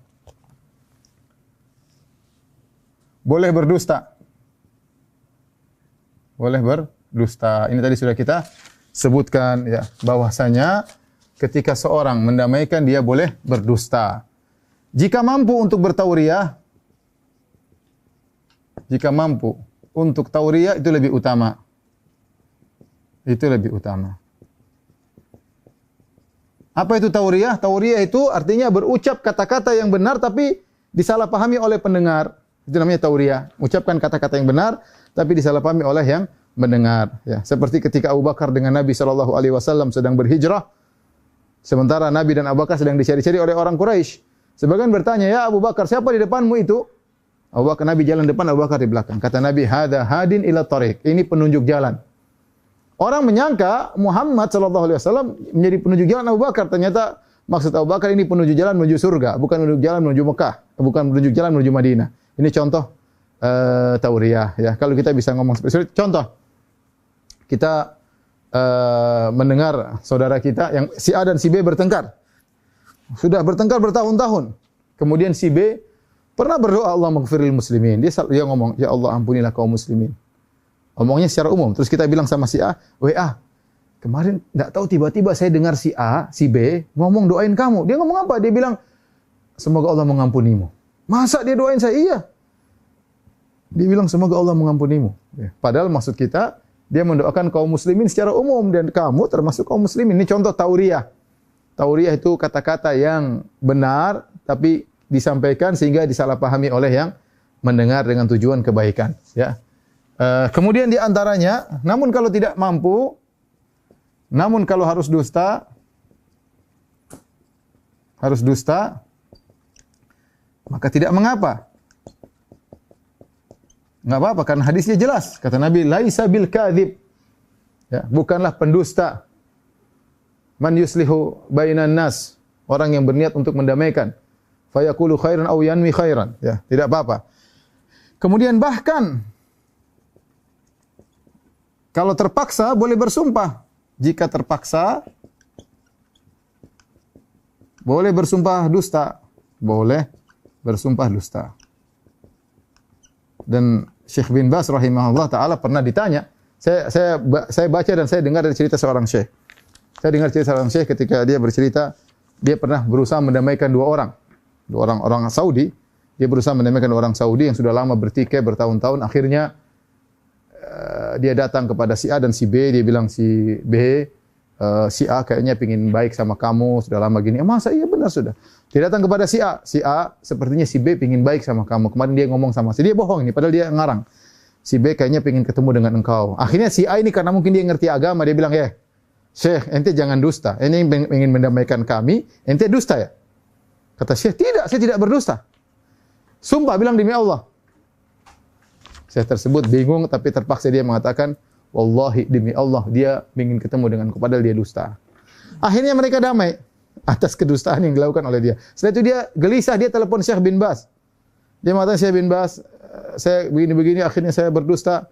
boleh berdusta. Boleh berdusta. Ini tadi sudah kita sebutkan, ya, bahwasanya ketika seorang mendamaikan dia boleh berdusta. Jika mampu untuk bertauriah, jika mampu untuk tauriah itu lebih utama. Itu lebih utama. Apa itu tauriah? Tauriah itu artinya berucap kata-kata yang benar tapi disalahpahami oleh pendengar. Itu namanya tauriah. Ucapkan kata-kata yang benar tapi disalahpahami oleh yang mendengar, ya. Seperti ketika Abu Bakar dengan Nabi SAW sedang berhijrah, sementara Nabi dan Abu Bakar sedang dicari-cari oleh orang Quraisy. Sebagian bertanya, "Ya Abu Bakar, siapa di depanmu itu?" Abu Bakar, Nabi jalan depan, Abu Bakar di belakang. Kata Nabi, "Hadza hadin ila thariq." Ini penunjuk jalan. Orang menyangka Muhammad SAW menjadi penunjuk jalan Abu Bakar. Ternyata maksud Abu Bakar ini penunjuk jalan menuju surga, bukan penunjuk jalan menuju Mekah, bukan penunjuk jalan menuju Madinah. Ini contoh tauriah, ya. Kalau kita bisa ngomong seperti itu, contoh. Kita mendengar saudara kita yang si A dan si B bertengkar. Sudah bertengkar bertahun-tahun. Kemudian si B pernah berdoa, Allah maghfiril muslimin. Dia ngomong, "Ya Allah, ampunilah kaum muslimin." Omongnya secara umum. Terus kita bilang sama si A, "WA, kemarin enggak tahu tiba-tiba saya dengar si A, si B ngomong doain kamu." Dia ngomong apa? Dia bilang, "Semoga Allah mengampunimu." Masa dia doain saya? Iya. Dia bilang, "Semoga Allah mengampunimu." Ya. Padahal maksud kita, dia mendoakan kaum muslimin secara umum dan kamu termasuk kaum muslimin. Ini contoh tauriah. Tauriah itu kata-kata yang benar tapi disampaikan sehingga disalahpahami oleh yang mendengar dengan tujuan kebaikan, ya. Kemudian di antaranya, namun kalau tidak mampu, namun kalau harus dusta, maka tidak mengapa. Enggak apa-apa karena hadisnya jelas. Kata Nabi, "Laisa bil kadzib." Ya, bukanlah pendusta. Man yuslihu bainan nas, orang yang berniat untuk mendamaikan. Fa yaqulu khairan aw yanwi khairan, ya, tidak apa-apa. Kemudian bahkan kalau terpaksa boleh bersumpah. Jika terpaksa boleh bersumpah dusta. Boleh bersumpah dusta. Dan Syekh bin Baz rahimahullah taala pernah ditanya. Saya baca dan saya dengar dari cerita seorang syekh. Saya dengar cerita seorang syekh ketika dia bercerita, dia pernah berusaha mendamaikan dua orang Saudi. Dia berusaha mendamaikan dua orang Saudi yang sudah lama bertikai bertahun-tahun. Akhirnya dia datang kepada si A dan si B. Dia bilang, si B, si A kayaknya pingin baik sama kamu, sudah lama gini. Masa iya benar sudah. Dia datang kepada si A. Si A sepertinya si B pingin baik sama kamu. Kemarin dia ngomong sama si dia bohong ini, padahal dia ngarang. Si B kayaknya pingin ketemu dengan engkau. Akhirnya si A ini karena mungkin dia ngerti agama, dia bilang, "Ya, Syekh, ente jangan dusta. Ini ingin mendamaikan kami, ente dusta ya?" Kata Syekh, "Tidak, saya tidak berdusta." Sumpah, bilang demi Allah. Syekh tersebut bingung tapi terpaksa dia mengatakan, "Wallahi demi Allah dia ingin ketemu denganku padahal dia dusta." Akhirnya mereka damai atas kedustaan yang dilakukan oleh dia. Setelah itu dia gelisah, dia telepon Syekh bin Baz. Dia mengatakan, "Syekh bin Baz, saya begini-begini akhirnya saya berdusta.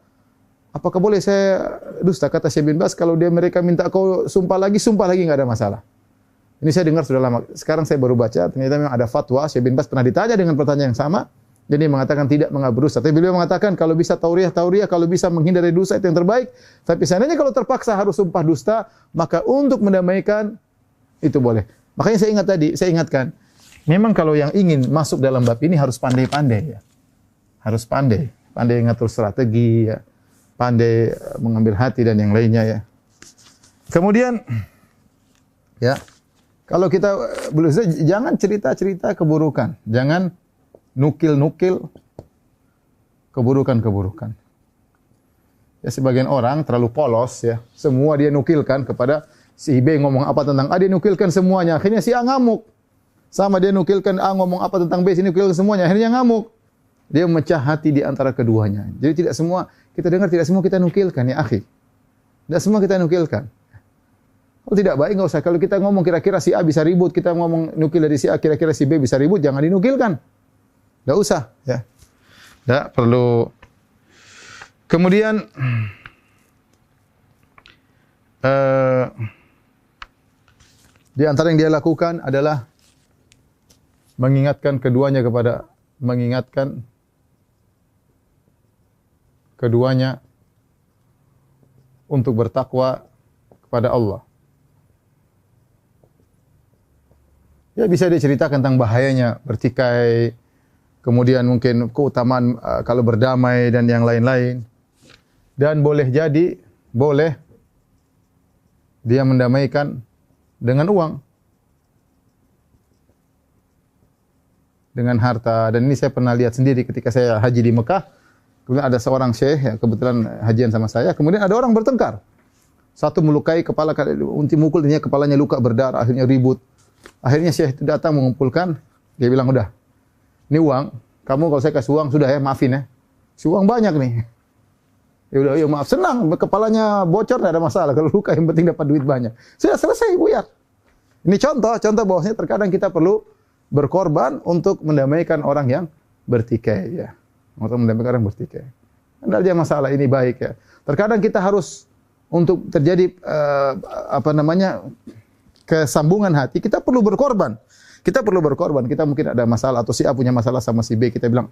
apakah boleh saya dusta? Kata Syekh bin Baz, kalau mereka minta kau sumpah lagi enggak ada masalah. Ini saya dengar sudah lama. Sekarang saya baru baca, ternyata memang ada fatwa. Syekh bin Baz pernah ditanya dengan pertanyaan yang sama. Jadi mengatakan tidak mengabur dusta. Tapi beliau mengatakan kalau bisa tauriah, kalau bisa menghindari dosa itu yang terbaik. Tapi seandainya kalau terpaksa harus sumpah dusta, maka untuk mendamaikan itu boleh. Makanya saya ingatkan, memang kalau yang ingin masuk dalam bab ini harus pandai-pandai ya. Harus pandai ngatur strategi ya. Pandai mengambil hati dan yang lainnya ya. Kemudian ya, kalau kita jangan cerita-cerita keburukan, jangan nukil-nukil keburukan-keburukan. Ya, sebagian orang terlalu polos ya, semua dia nukilkan kepada si B ngomong apa tentang A, dia nukilkan semuanya. Akhirnya si A ngamuk. Sama dia nukilkan A ngomong apa tentang B, si nukilkan semuanya. Akhirnya ngamuk. Dia memecah hati di antara keduanya. Jadi tidak semua kita dengar, tidak semua kita nukilkan ya akhi. Tidak semua kita nukilkan. Kalau tidak baik enggak usah. Kalau kita ngomong kira-kira si A bisa ribut, kita ngomong nukil dari si A kira-kira si B bisa ribut, jangan dinukilkan. Enggak usah ya. Enggak perlu. Kemudian di antara yang dia lakukan adalah mengingatkan keduanya untuk bertakwa kepada Allah. Ya bisa diceritakan tentang bahayanya bertikai, kemudian mungkin keutamaan kalau berdamai dan yang lain-lain. Dan boleh dia mendamaikan dengan uang, dengan harta. Dan ini saya pernah lihat sendiri ketika saya haji di Mekah. Kemudian ada seorang syekh yang kebetulan hajian sama saya. Kemudian ada orang bertengkar. Satu melukai kepala, mukul dia kepalanya luka berdarah, akhirnya ribut. Akhirnya syekh itu datang mengumpulkan. Dia bilang, udah, ini uang. Kamu kalau saya kasih uang, sudah ya, maafin ya. Si uang banyak nih. Ya udah, ya maaf, senang. Kepalanya bocor, tidak ada masalah. Kalau luka yang penting dapat duit banyak. Sudah selesai, buyar. Ini contoh bahwasanya terkadang kita perlu berkorban untuk mendamaikan orang yang bertikai ya. Untuk mendamaikan orang yang bertikai. Tidak ada masalah, ini baik ya. Terkadang kita harus untuk terjadi kesambungan hati, kita perlu berkorban. Kita mungkin ada masalah atau si A punya masalah sama si B, kita bilang,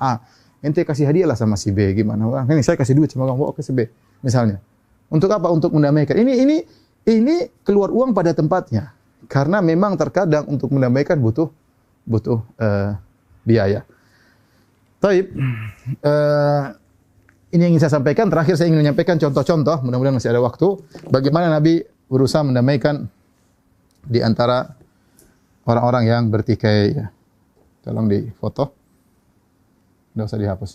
ente kasih hadiahlah sama si B, gimana? Wah, ini saya kasih duit sama kamu, ke si B, misalnya. Untuk apa? Untuk mendamaikan. Ini keluar uang pada tempatnya. Karena memang terkadang untuk mendamaikan butuh biaya. Taib, ini yang ingin saya sampaikan. Terakhir saya ingin menyampaikan contoh-contoh, mudah-mudahan masih ada waktu, bagaimana Nabi berusaha mendamaikan di antara orang-orang yang bertikai ya. Tolong difoto. Enggak usah dihapus.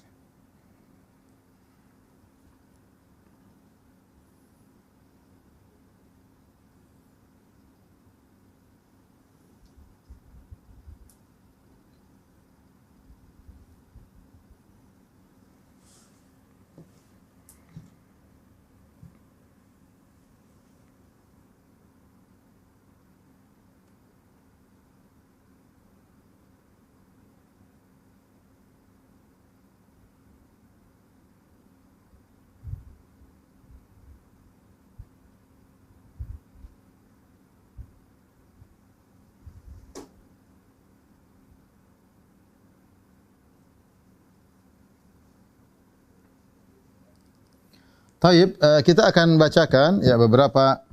Taib, kita akan bacakan ya beberapa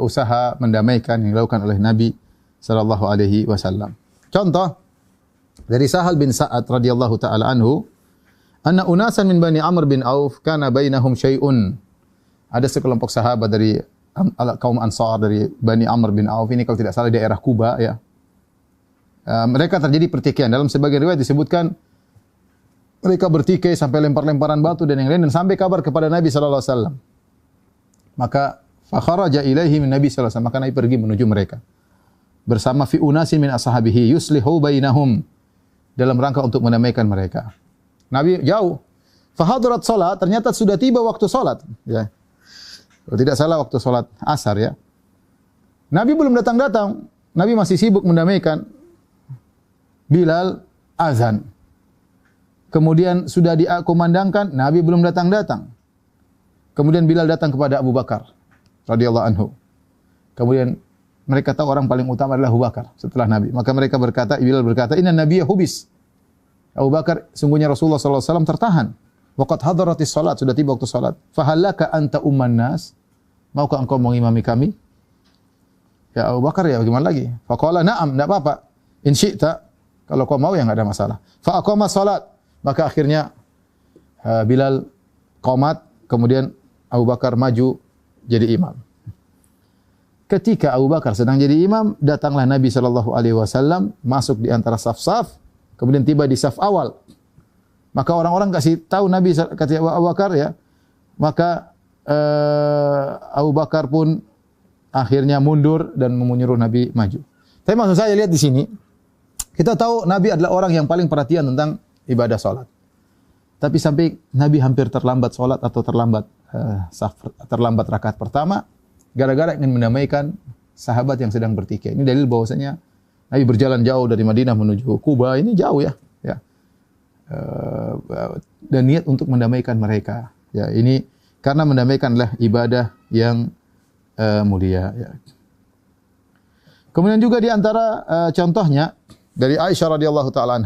usaha mendamaikan yang dilakukan oleh Nabi sallallahu alaihi wasallam. Contoh dari Sahal bin Sa'ad radhiyallahu taala anhu, anna unasan min Bani Amr bin Auf kana bainahum syai'un. Ada sekelompok sahabat dari kaum Ansar dari Bani Amr bin Auf, ini kalau tidak salah di daerah Kuba ya. Mereka terjadi pertikaian. Dalam sebagian riwayat disebutkan mereka bertikai sampai lempar-lemparan batu dan yang lain, dan sampai kabar kepada Nabi sallallahu alaihi wasallam. Maka fa kharaja ilaihi min Nabi sallallahu alaihi wasallam, maka Nabi pergi menuju mereka bersama fi unasin min ashabihi yuslihu bainahum, dalam rangka untuk mendamaikan mereka. Nabi jauh. Fa hadarat salat, ternyata sudah tiba waktu salat ya. Kalau tidak salah waktu salat asar ya. Nabi belum datang-datang. Nabi masih sibuk mendamaikan. Bilal azan. Kemudian sudah dikumandangkan, Nabi belum datang-datang. Kemudian Bilal datang kepada Abu Bakar radhiyallahu anhu. Kemudian mereka tahu orang paling utama adalah Abu Bakar setelah Nabi. Maka mereka berkata, Bilal berkata, "Inna nabiyya hubis." Abu Bakar, sungguhnya Rasulullah sallallahu alaihi wasallam tertahan. Waqad hadaratis salat, sudah tiba waktu salat. Fahallaka anta umman nas? Maukah engkau mengimami kami? Ya Abu Bakar, ya bagaimana lagi? Faqala na'am, enggak apa-apa. In syi'ta, kalau kau mau ya enggak ada masalah. Fa aqama salat. Maka akhirnya Bilal qomat, kemudian Abu Bakar maju jadi imam. Ketika Abu Bakar sedang jadi imam, datanglah Nabi sallallahu alaihi wasallam masuk di antara saf-saf, kemudian tiba di saf awal. Maka orang-orang kasih tahu Nabi, kata Abu Bakar ya. Maka Abu Bakar pun akhirnya mundur dan menyuruh Nabi maju. Tapi maksud saya lihat di sini, kita tahu Nabi adalah orang yang paling perhatian tentang ibadah salat. Tapi sampai Nabi hampir terlambat salat atau terlambat rakaat pertama gara-gara ingin mendamaikan sahabat yang sedang bertikai. Ini dalil bahwasanya Nabi berjalan jauh dari Madinah menuju Kuba, ini jauh ya. Dan niat untuk mendamaikan mereka. Ya, ini karena mendamaikanlah ibadah yang mulia. Ya. Kemudian juga di antara contohnya dari Aisyah radhiyallahu taala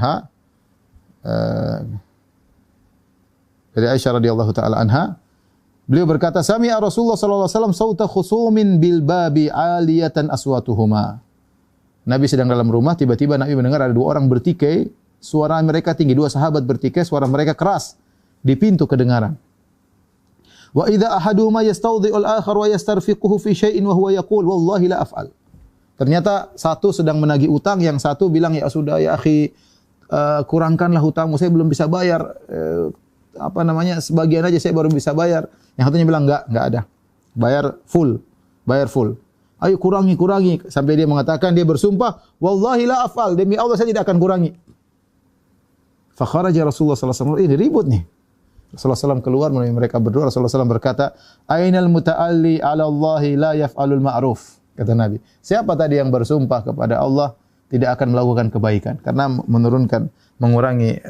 anha, beliau berkata, "Sami'a Rasulullah sallallahu alaihi wasallam sauta khusumin bil babi aliyatan aswatuhuma." Nabi sedang dalam rumah, tiba-tiba Nabi mendengar ada dua orang bertikai, suara mereka tinggi, dua sahabat bertikai, suara mereka keras, di pintu kedengaran. Wa idza ahaduhuma yastawdhi'ul akhar wa yastarfiquhu fi syai'in wa huwa yaqul wallahi la af'al. Ternyata satu sedang menagih utang, yang satu bilang, "Ya sudah ya akhi, kurangkanlah hutangmu, saya belum bisa bayar. Sebagian aja saya baru bisa bayar." Yang satunya bilang, enggak ada. Bayar full. Ayo kurangi. Sampai dia mengatakan, dia bersumpah, "Wallahi la af'al, demi Allah saya tidak akan kurangi." Fa kharaja Rasulullah sallallahu alaihi wasallam, ini ribut nih. Rasulullah SAW keluar, mereka berdua. Rasulullah SAW berkata, "Ainal muta'alli 'ala Allahi la yaf'alul ma'ruf." Kata Nabi, siapa tadi yang bersumpah kepada Allah tidak akan melakukan kebaikan? Karena mengurangi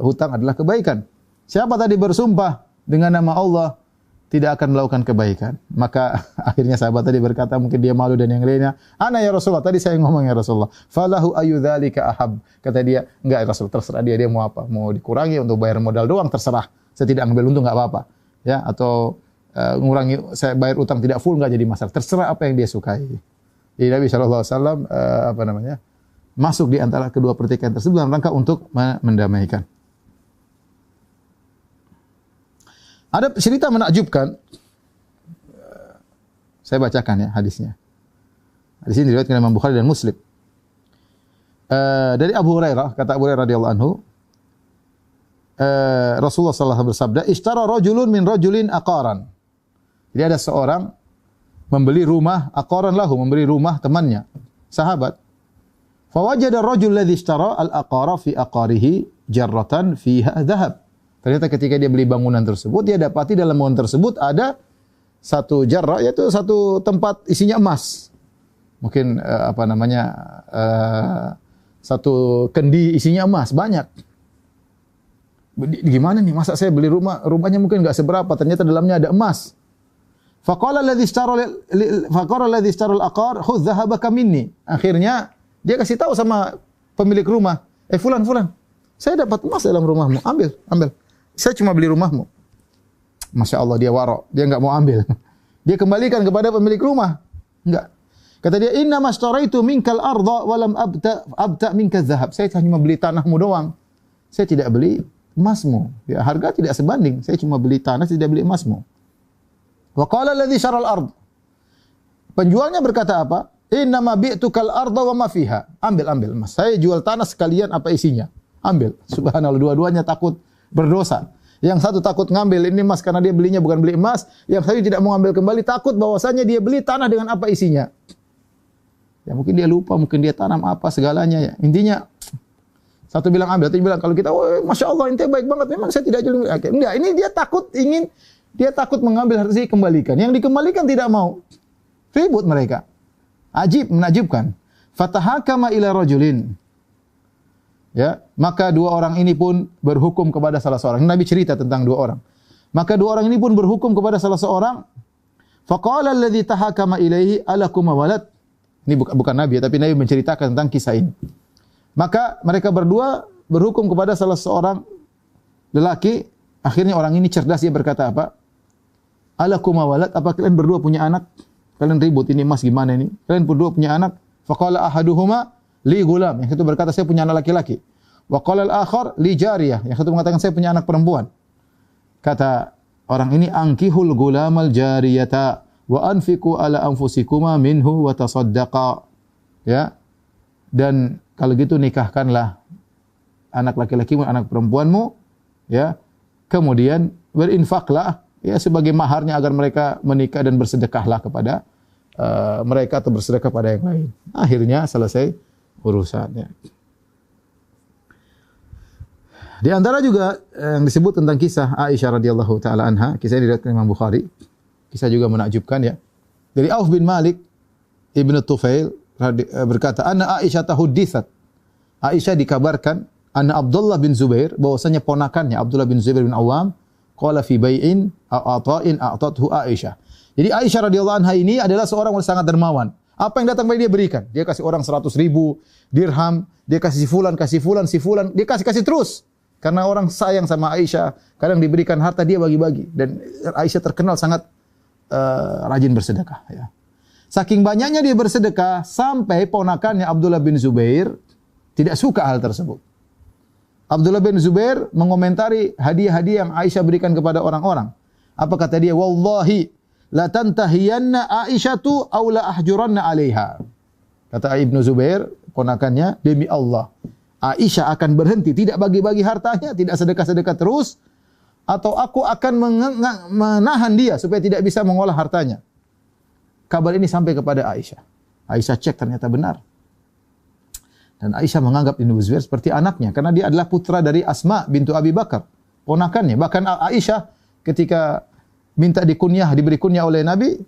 hutang adalah kebaikan. Siapa tadi bersumpah dengan nama Allah tidak akan melakukan kebaikan? Maka akhirnya sahabat tadi berkata, mungkin dia malu dan yang lainnya, "Ana ya Rasulullah, tadi saya ngomong ya Rasulullah." Falahu ayu dzalika ahab. Kata dia, "Enggak ya Rasul, terserah dia mau apa. Mau dikurangi untuk bayar modal doang terserah. Saya tidak ambil untung enggak apa-apa." Ya, atau ngurangi saya bayar utang tidak full enggak jadi masalah. Terserah apa yang dia sukai. Jadi Nabi sallallahu alaihi wasallam masuk di antara kedua pertikaian tersebut dalam rangka untuk mendamaikan. Ada cerita menakjubkan. Saya bacakan ya hadisnya. Hadis ini diriwayatkan Imam Bukhari dan Muslim. Dari Abu Hurairah, kata Abu Hurairah radhiyallahu anhu, Rasulullah sallallahu alaihi wasallam bersabda, "Ishtara rajulun min rajulin aqaran." Jadi ada seorang membeli rumah, aqaran lahu, membeli rumah temannya, sahabat. Fa wajada ar-rajul alladhi ishtara al-aqara fi aqarihi jarratan fiha dhahab. Ternyata ketika dia beli bangunan tersebut, dia dapati dalam bangunan tersebut ada satu jarrah, yaitu satu tempat isinya emas. Mungkin satu kendi isinya emas banyak. Gimana nih, masa saya beli rumahnya mungkin enggak seberapa, ternyata dalamnya ada emas. Faqala alladhi ishtara al-aqar khudh dhahabaka minni. Akhirnya dia kasih tahu sama pemilik rumah, fulan, saya dapat emas dalam rumahmu, ambil. Saya cuma beli rumahmu. Masya Allah, dia waro, dia enggak mau ambil. Dia kembalikan kepada pemilik rumah. Enggak. Kata dia, "Inna mastaraitu minkal arda wa lam abta minka dhahab." Saya cuma beli tanahmu doang. Saya tidak beli emasmu. Ya, harga tidak sebanding. Saya cuma beli tanah, tidak beli emasmu. Wa qala alladhi syaral ard. Penjualnya berkata apa? "Inna ma bi'tukal arda wa ma fiha." Ambil emas. Saya jual tanah sekalian apa isinya. Ambil. Subhanallah, dua-duanya takut berdosa. Yang satu takut ngambil ini emas karena dia belinya bukan beli emas. Yang satu tidak mau ambil kembali, takut bahwasanya dia beli tanah dengan apa isinya. Ya mungkin dia lupa, mungkin dia tanam apa segalanya ya. Intinya satu bilang ambil, satu bilang kalau kita, "Oh, Masya Allah, ente baik banget. Memang saya tidak jual." Enggak, ini dia takut mengambil harus dikembalikan. Yang dikembalikan tidak mau. Ribut mereka. Menakjubkan. Fatahakama ila rajulin. Ya, maka dua orang ini pun berhukum kepada salah seorang. Nabi cerita tentang dua orang. Maka dua orang ini pun berhukum kepada salah seorang. Faqala alladhi tahakama ilaihi alakum walad. Ini bukan Nabi, tapi Nabi menceritakan tentang kisah ini. Maka mereka berdua berhukum kepada salah seorang lelaki. Akhirnya orang ini cerdas, dia berkata apa? Alakum walad, apa kalian berdua punya anak? Kalian ribut, ini mas gimana ini? Kalian berdua punya anak? Faqala ahaduhuma li gulam. Yang satu berkata saya punya anak laki-laki. Wa qala al-akhar li jariyah. Yang satu mengatakan saya punya anak perempuan. Kata orang ini, ankihul gulamal jariyata wa anfiqu ala anfusikuma minhu wa tasaddaqa. Ya. Dan kalau gitu nikahkanlah anak laki-lakimu, anak perempuanmu, ya. Kemudian berinfaklah ya sebagai maharnya agar mereka menikah dan bersedekahlah kepada mereka atau bersedekah pada yang lain. Akhirnya selesai urusannya. Di antara juga yang disebut tentang kisah Aisyah radhiyallahu taala anha, kisah ini diriwayatkan Imam Bukhari. Kisah juga menakjubkan ya. Dari Auf bin Malik Ibnu Tufail berkata, "Anna Aisyah tahudditsat." Aisyah dikabarkan anna Abdullah bin Zubair, bahwasanya ponakannya Abdullah bin Zubair bin Awam, qala fi bai'in a'ta'in a'tathu Aisyah. Jadi Aisyah radhiyallahu anha ini adalah seorang yang sangat dermawan. Apa yang datang pada dia berikan. Dia kasih orang 100.000 dirham, dia kasih si fulan, dia kasih terus. Karena orang sayang sama Aisyah, kadang diberikan harta dia bagi-bagi, dan Aisyah terkenal sangat rajin bersedekah ya. Saking banyaknya dia bersedekah sampai ponakannya Abdullah bin Zubair tidak suka hal tersebut. Abdullah bin Zubair mengomentari hadiah-hadiah yang Aisyah berikan kepada orang-orang. Apa kata dia? Wallahi la tantahiyanna Aisyatu aw la ahjuranna 'alaiha. Kata Ibnu Zubair, ponakannya, demi Allah, Aisyah akan berhenti, tidak bagi-bagi hartanya, tidak sedekah-sedekah terus, atau aku akan menahan dia supaya tidak bisa mengolah hartanya. Kabar ini sampai kepada Aisyah. Aisyah cek, ternyata benar. Dan Aisyah menganggap Ibnu Zubair seperti anaknya, karena dia adalah putra dari Asma bintu Abi Bakar, ponakannya. Bahkan Aisyah ketika diberi kunyah oleh Nabi,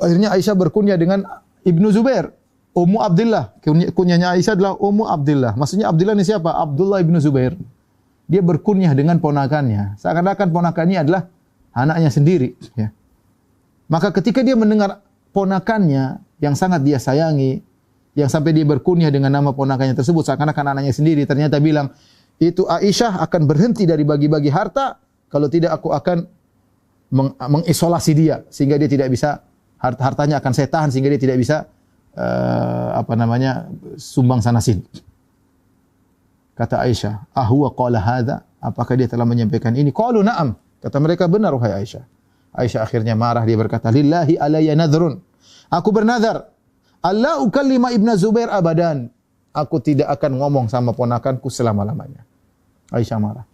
akhirnya Aisyah berkunyah dengan Ibnu Zubair. Ummu Abdullah, kunyahnya Aisyah adalah Ummu Abdullah. Maksudnya Abdullah ini siapa? Abdullah ibnu Zubair. Dia berkunyah dengan ponakannya. Seakan-akan ponakannya adalah anaknya sendiri. Ya. Maka ketika dia mendengar ponakannya yang sangat dia sayangi, yang sampai dia berkunyah dengan nama ponakannya tersebut, seakan-akan anaknya sendiri, ternyata bilang, itu Aisyah akan berhenti dari bagi-bagi harta, kalau tidak aku akan mengisolasi dia, sehingga dia tidak bisa, hartanya akan saya tahan, sehingga dia tidak bisa sumbang sana sini. Kata Aisyah, "Ahuwa qala hadza?" Apakah dia telah menyampaikan ini? Qalu na'am. Kata mereka, benar wahai Aisyah. Aisyah akhirnya marah, dia berkata, "Lillahi alayya nadhrun." Aku bernazar, Allah ukallima Ibnu Zubair abadan. Aku tidak akan ngomong sama ponakanku selama-lamanya. Aisyah marah.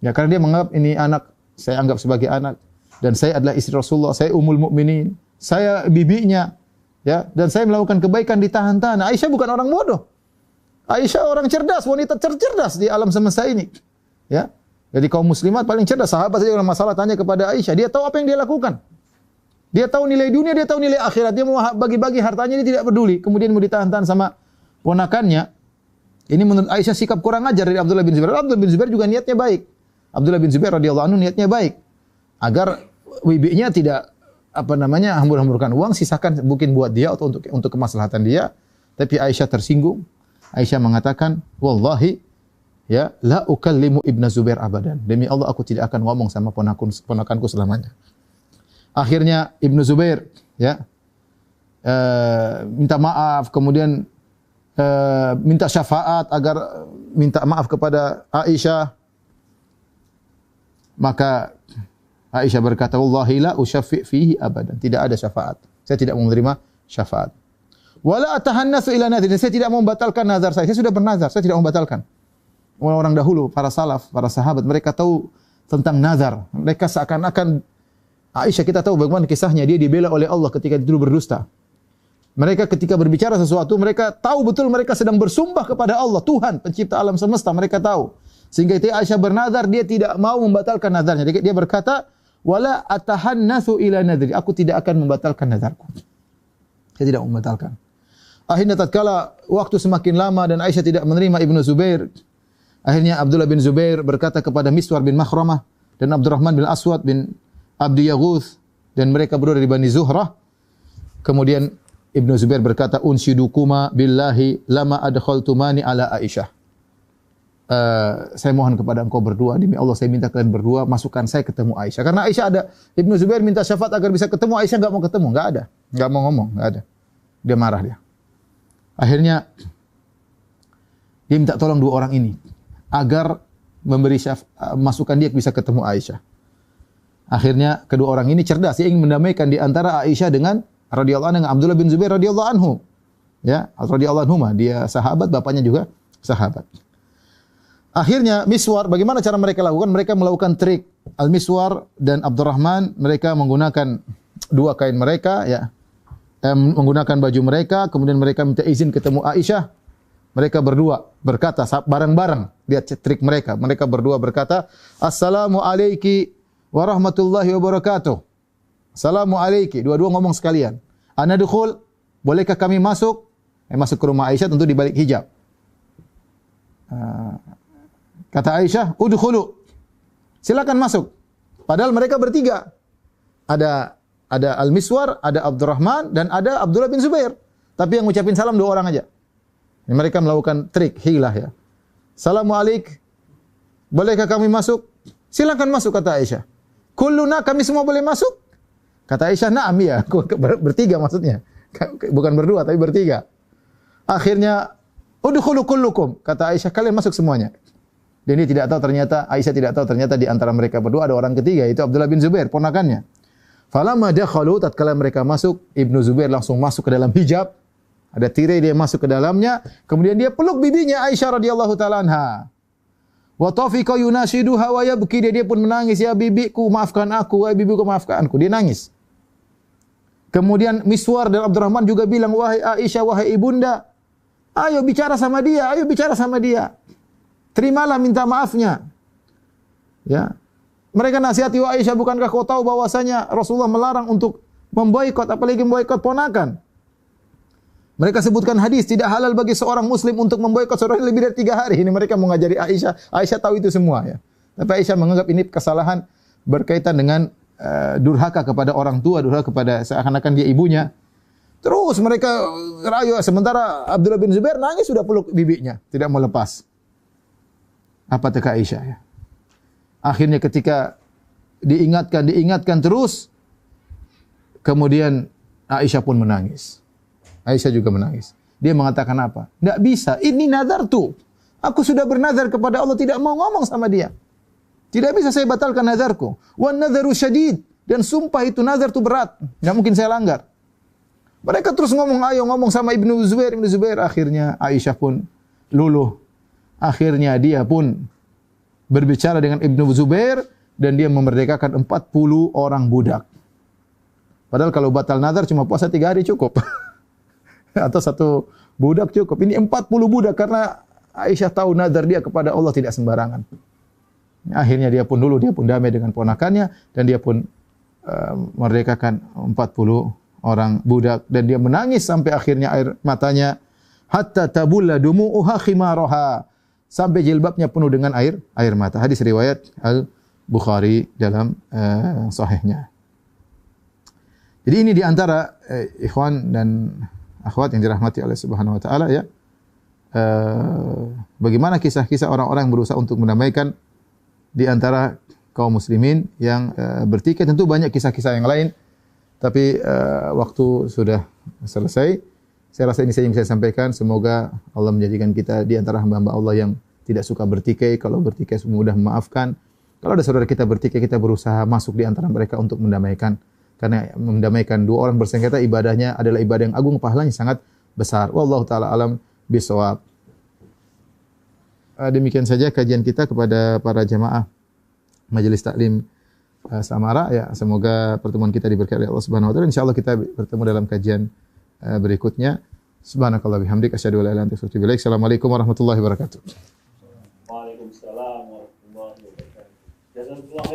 Ya, karena dia menganggap ini anak, saya anggap sebagai anak, dan saya adalah istri Rasulullah, saya ummul mukminin, saya bibinya. Ya, dan saya melakukan kebaikan ditahan-tahan. Aisyah bukan orang bodoh. Aisyah orang cerdas, wanita cerdas di alam semesta ini. Ya. Jadi kaum muslimat paling cerdas. Sahabat saja kalau masalah tanya kepada Aisyah, dia tahu apa yang dia lakukan. Dia tahu nilai dunia, dia tahu nilai akhirat. Dia mau bagi-bagi hartanya, dia tidak peduli. Kemudian mau ditahan-tahan sama ponakannya. Ini menurut Aisyah sikap kurang ajar dari Abdullah bin Zubair. Abdullah bin Zubair juga niatnya baik. Abdullah bin Zubair radhiyallahu anhu niatnya baik. Agar bibinya tidak hambur-hamburkan uang, sisakan mungkin buat dia atau untuk kemaslahatan dia. Tapi Aisyah tersinggung. Aisyah mengatakan, "Wallahi ya la ukallimu Ibnu Zubair abadan." Demi Allah aku tidak akan ngomong sama ponakanku selamanya. Akhirnya Ibnu Zubair ya minta maaf, kemudian minta syafaat agar minta maaf kepada Aisyah. Maka Aisyah berkata, "Wallahi la usyaffi fihi abadan." Tidak ada syafaat. Saya tidak mau menerima syafaat. Wala atahannatsu ila nadhir. Saya tidak mau membatalkan nazar saya. Saya sudah bernazar, saya tidak mau membatalkan. Orang-orang dahulu, para salaf, para sahabat, mereka tahu tentang nazar. Mereka seakan-akan Aisyah, kita tahu bagaimana kisahnya, dia dibela oleh Allah ketika dulu berdusta. Mereka ketika berbicara sesuatu, mereka tahu betul mereka sedang bersumpah kepada Allah, Tuhan, pencipta alam semesta, mereka tahu. Sehingga itu Aisyah bernazar, dia tidak mau membatalkan nazarnya. Dia berkata, "Wala atahannatsu ila nadri." Aku tidak akan membatalkan nazarku. Saya tidak membatalkan. Akhirnya tatkala waktu semakin lama dan Aisyah tidak menerima Ibnu Zubair, akhirnya Abdullah bin Zubair berkata kepada Miswar bin Makhramah, dan Abdurrahman bin Aswad bin Abdi Yaghuth, dan mereka berdua dari Bani Zuhrah. Kemudian Ibnu Zubair berkata, "Unsyidukuma billahi lama adkhaltumani ala Aisyah." Saya mohon kepada engkau berdua, demi Allah saya minta kalian berdua masukkan saya ketemu Aisyah. Karena Aisyah ada, Ibnu Zubair minta syafaat agar bisa ketemu, Aisyah enggak mau ketemu, enggak ada. Enggak mau ngomong, enggak ada. Dia marah dia. Akhirnya dia minta tolong dua orang ini agar memberi masukan dia bisa ketemu Aisyah. Akhirnya kedua orang ini cerdas, dia ingin mendamaikan di antara Aisyah dengan radhiyallahu anhu dengan Abdullah bin Zubair radhiyallahu anhu. Ya, radhiyallahu anhuma, dia sahabat, bapaknya juga sahabat. Akhirnya Miswar, bagaimana cara mereka lakukan? Mereka melakukan trik. Al-Miswar dan Abdurrahman, mereka menggunakan dua kain mereka, ya, menggunakan baju mereka, kemudian mereka minta izin ketemu Aisyah. Mereka berdua berkata bareng-bareng, lihat trik mereka. Mereka berdua berkata, "Assalamu alayki warahmatullahi wabarakatuh." Assalamu alayki, dua-dua ngomong sekalian. "Anadkhul, bolehkah kami masuk?" Masuk ke rumah Aisyah tentu di balik hijab. Kata Aisyah, "Udkhulu." Silakan masuk. Padahal mereka bertiga. Ada Al-Miswar, ada Abdurrahman, dan ada Abdullah bin Zubair. Tapi yang ngucapin salam dua orang aja. Mereka melakukan trik, hilah ya. "Assalamualaikum. Bolehkah kami masuk?" "Silakan masuk," kata Aisyah. "Kulluna, kami semua boleh masuk?" Kata Aisyah, "Na'am ya." Bertiga maksudnya. Bukan berdua tapi bertiga. Akhirnya, "Udkhulu kullukum." Kata Aisyah, "Kalian masuk semuanya." Dan dia tidak tahu ternyata, Aisyah tidak tahu ternyata di antara mereka berdua ada orang ketiga, yaitu Abdullah bin Zubair, ponakannya. Falamma dakhalu, tatkala mereka masuk, Ibnu Zubair langsung masuk ke dalam hijab. Ada tirai, dia masuk ke dalamnya, kemudian dia peluk bibinya Aisyah radhiyallahu taala anha. Wa tafiqa yunashiduha wa yabki, dia pun menangis, "Ya bibiku, maafkan aku, wahai bibiku, maafkan aku." Dia nangis. Kemudian Miswar dan Abdurrahman juga bilang, "Wahai Aisyah, wahai ibunda, ayo bicara sama dia, ayo bicara sama dia. Terimalah minta maafnya." Ya. Mereka nasihati, "Wahai Aisyah, bukankah kau tahu bahwasanya Rasulullah melarang untuk memboikot, apalagi memboikot ponakan?" Mereka sebutkan hadis, tidak halal bagi seorang muslim untuk memboikot seorang lebih dari 3 hari. Ini mereka mengajari Aisyah. Aisyah tahu itu semua ya. Tapi Aisyah menganggap ini kesalahan berkaitan dengan durhaka kepada orang tua, durhaka kepada seakan-akan dia ibunya. Terus mereka rayu, sementara Abdullah bin Zubair nangis sudah peluk bibinya, tidak mau lepas. Apa kata Aisyah ya? Akhirnya ketika diingatkan terus, kemudian Aisyah pun menangis. Aisyah juga menangis. Dia mengatakan apa? "Tidak bisa, ini nazartu. Aku sudah bernazar kepada Allah, tidak mau ngomong sama dia. Tidak bisa saya batalkan nazarku. Wan nadharu syadid, dan sumpah itu nazar itu berat. Tidak mungkin saya langgar." Mereka terus ngomong, ayo ngomong sama Ibnu Zubair. Akhirnya Aisyah pun luluh. Akhirnya dia pun berbicara dengan Ibnu Zubair dan dia memerdekakan 40 orang budak. Padahal kalau batal nazar cuma puasa 3 hari cukup. Atau 1 budak cukup. Ini 40 budak karena Aisyah tahu nazar dia kepada Allah tidak sembarangan. Akhirnya dia pun damai dengan ponakannya dan dia pun merdekakan 40 orang budak dan dia menangis sampai akhirnya air matanya hatta tabulla dumu'uha khimaraha, sampai jilbabnya penuh dengan air mata. Hadis riwayat Al-Bukhari dalam sahihnya. Jadi ini di antara ikhwan dan akhwat yang dirahmati oleh Subhanahu wa taala ya. Bagaimana kisah-kisah orang-orang yang berusaha untuk mendamaikan di antara kaum muslimin yang bertikai. Tentu banyak kisah-kisah yang lain, tapi waktu sudah selesai. Saya rasa ini saja yang saya sampaikan. Semoga Allah menjadikan kita di antara hamba-hamba Allah yang tidak suka bertikai. Kalau bertikai mudah memaafkan. Kalau ada saudara kita bertikai, kita berusaha masuk di antara mereka untuk mendamaikan. Karena mendamaikan dua orang bersengketa ibadahnya adalah ibadah yang agung, pahalanya sangat besar. Wallahu taala alam bisawab. Demikian saja kajian kita kepada para jamaah Majelis Taklim Samara ya. Semoga pertemuan kita diberkahi oleh Allah Subhanahu wa taala. Insyaallah kita bertemu dalam kajian berikutnya. Subhanakallah bihamdik asyhadu an la ilaha illa anta astaghfiruka wa atubu ilaik. Assalamualaikum warahmatullahi wabarakatuh. Waalaikumsalam warahmatullahi wabarakatuh.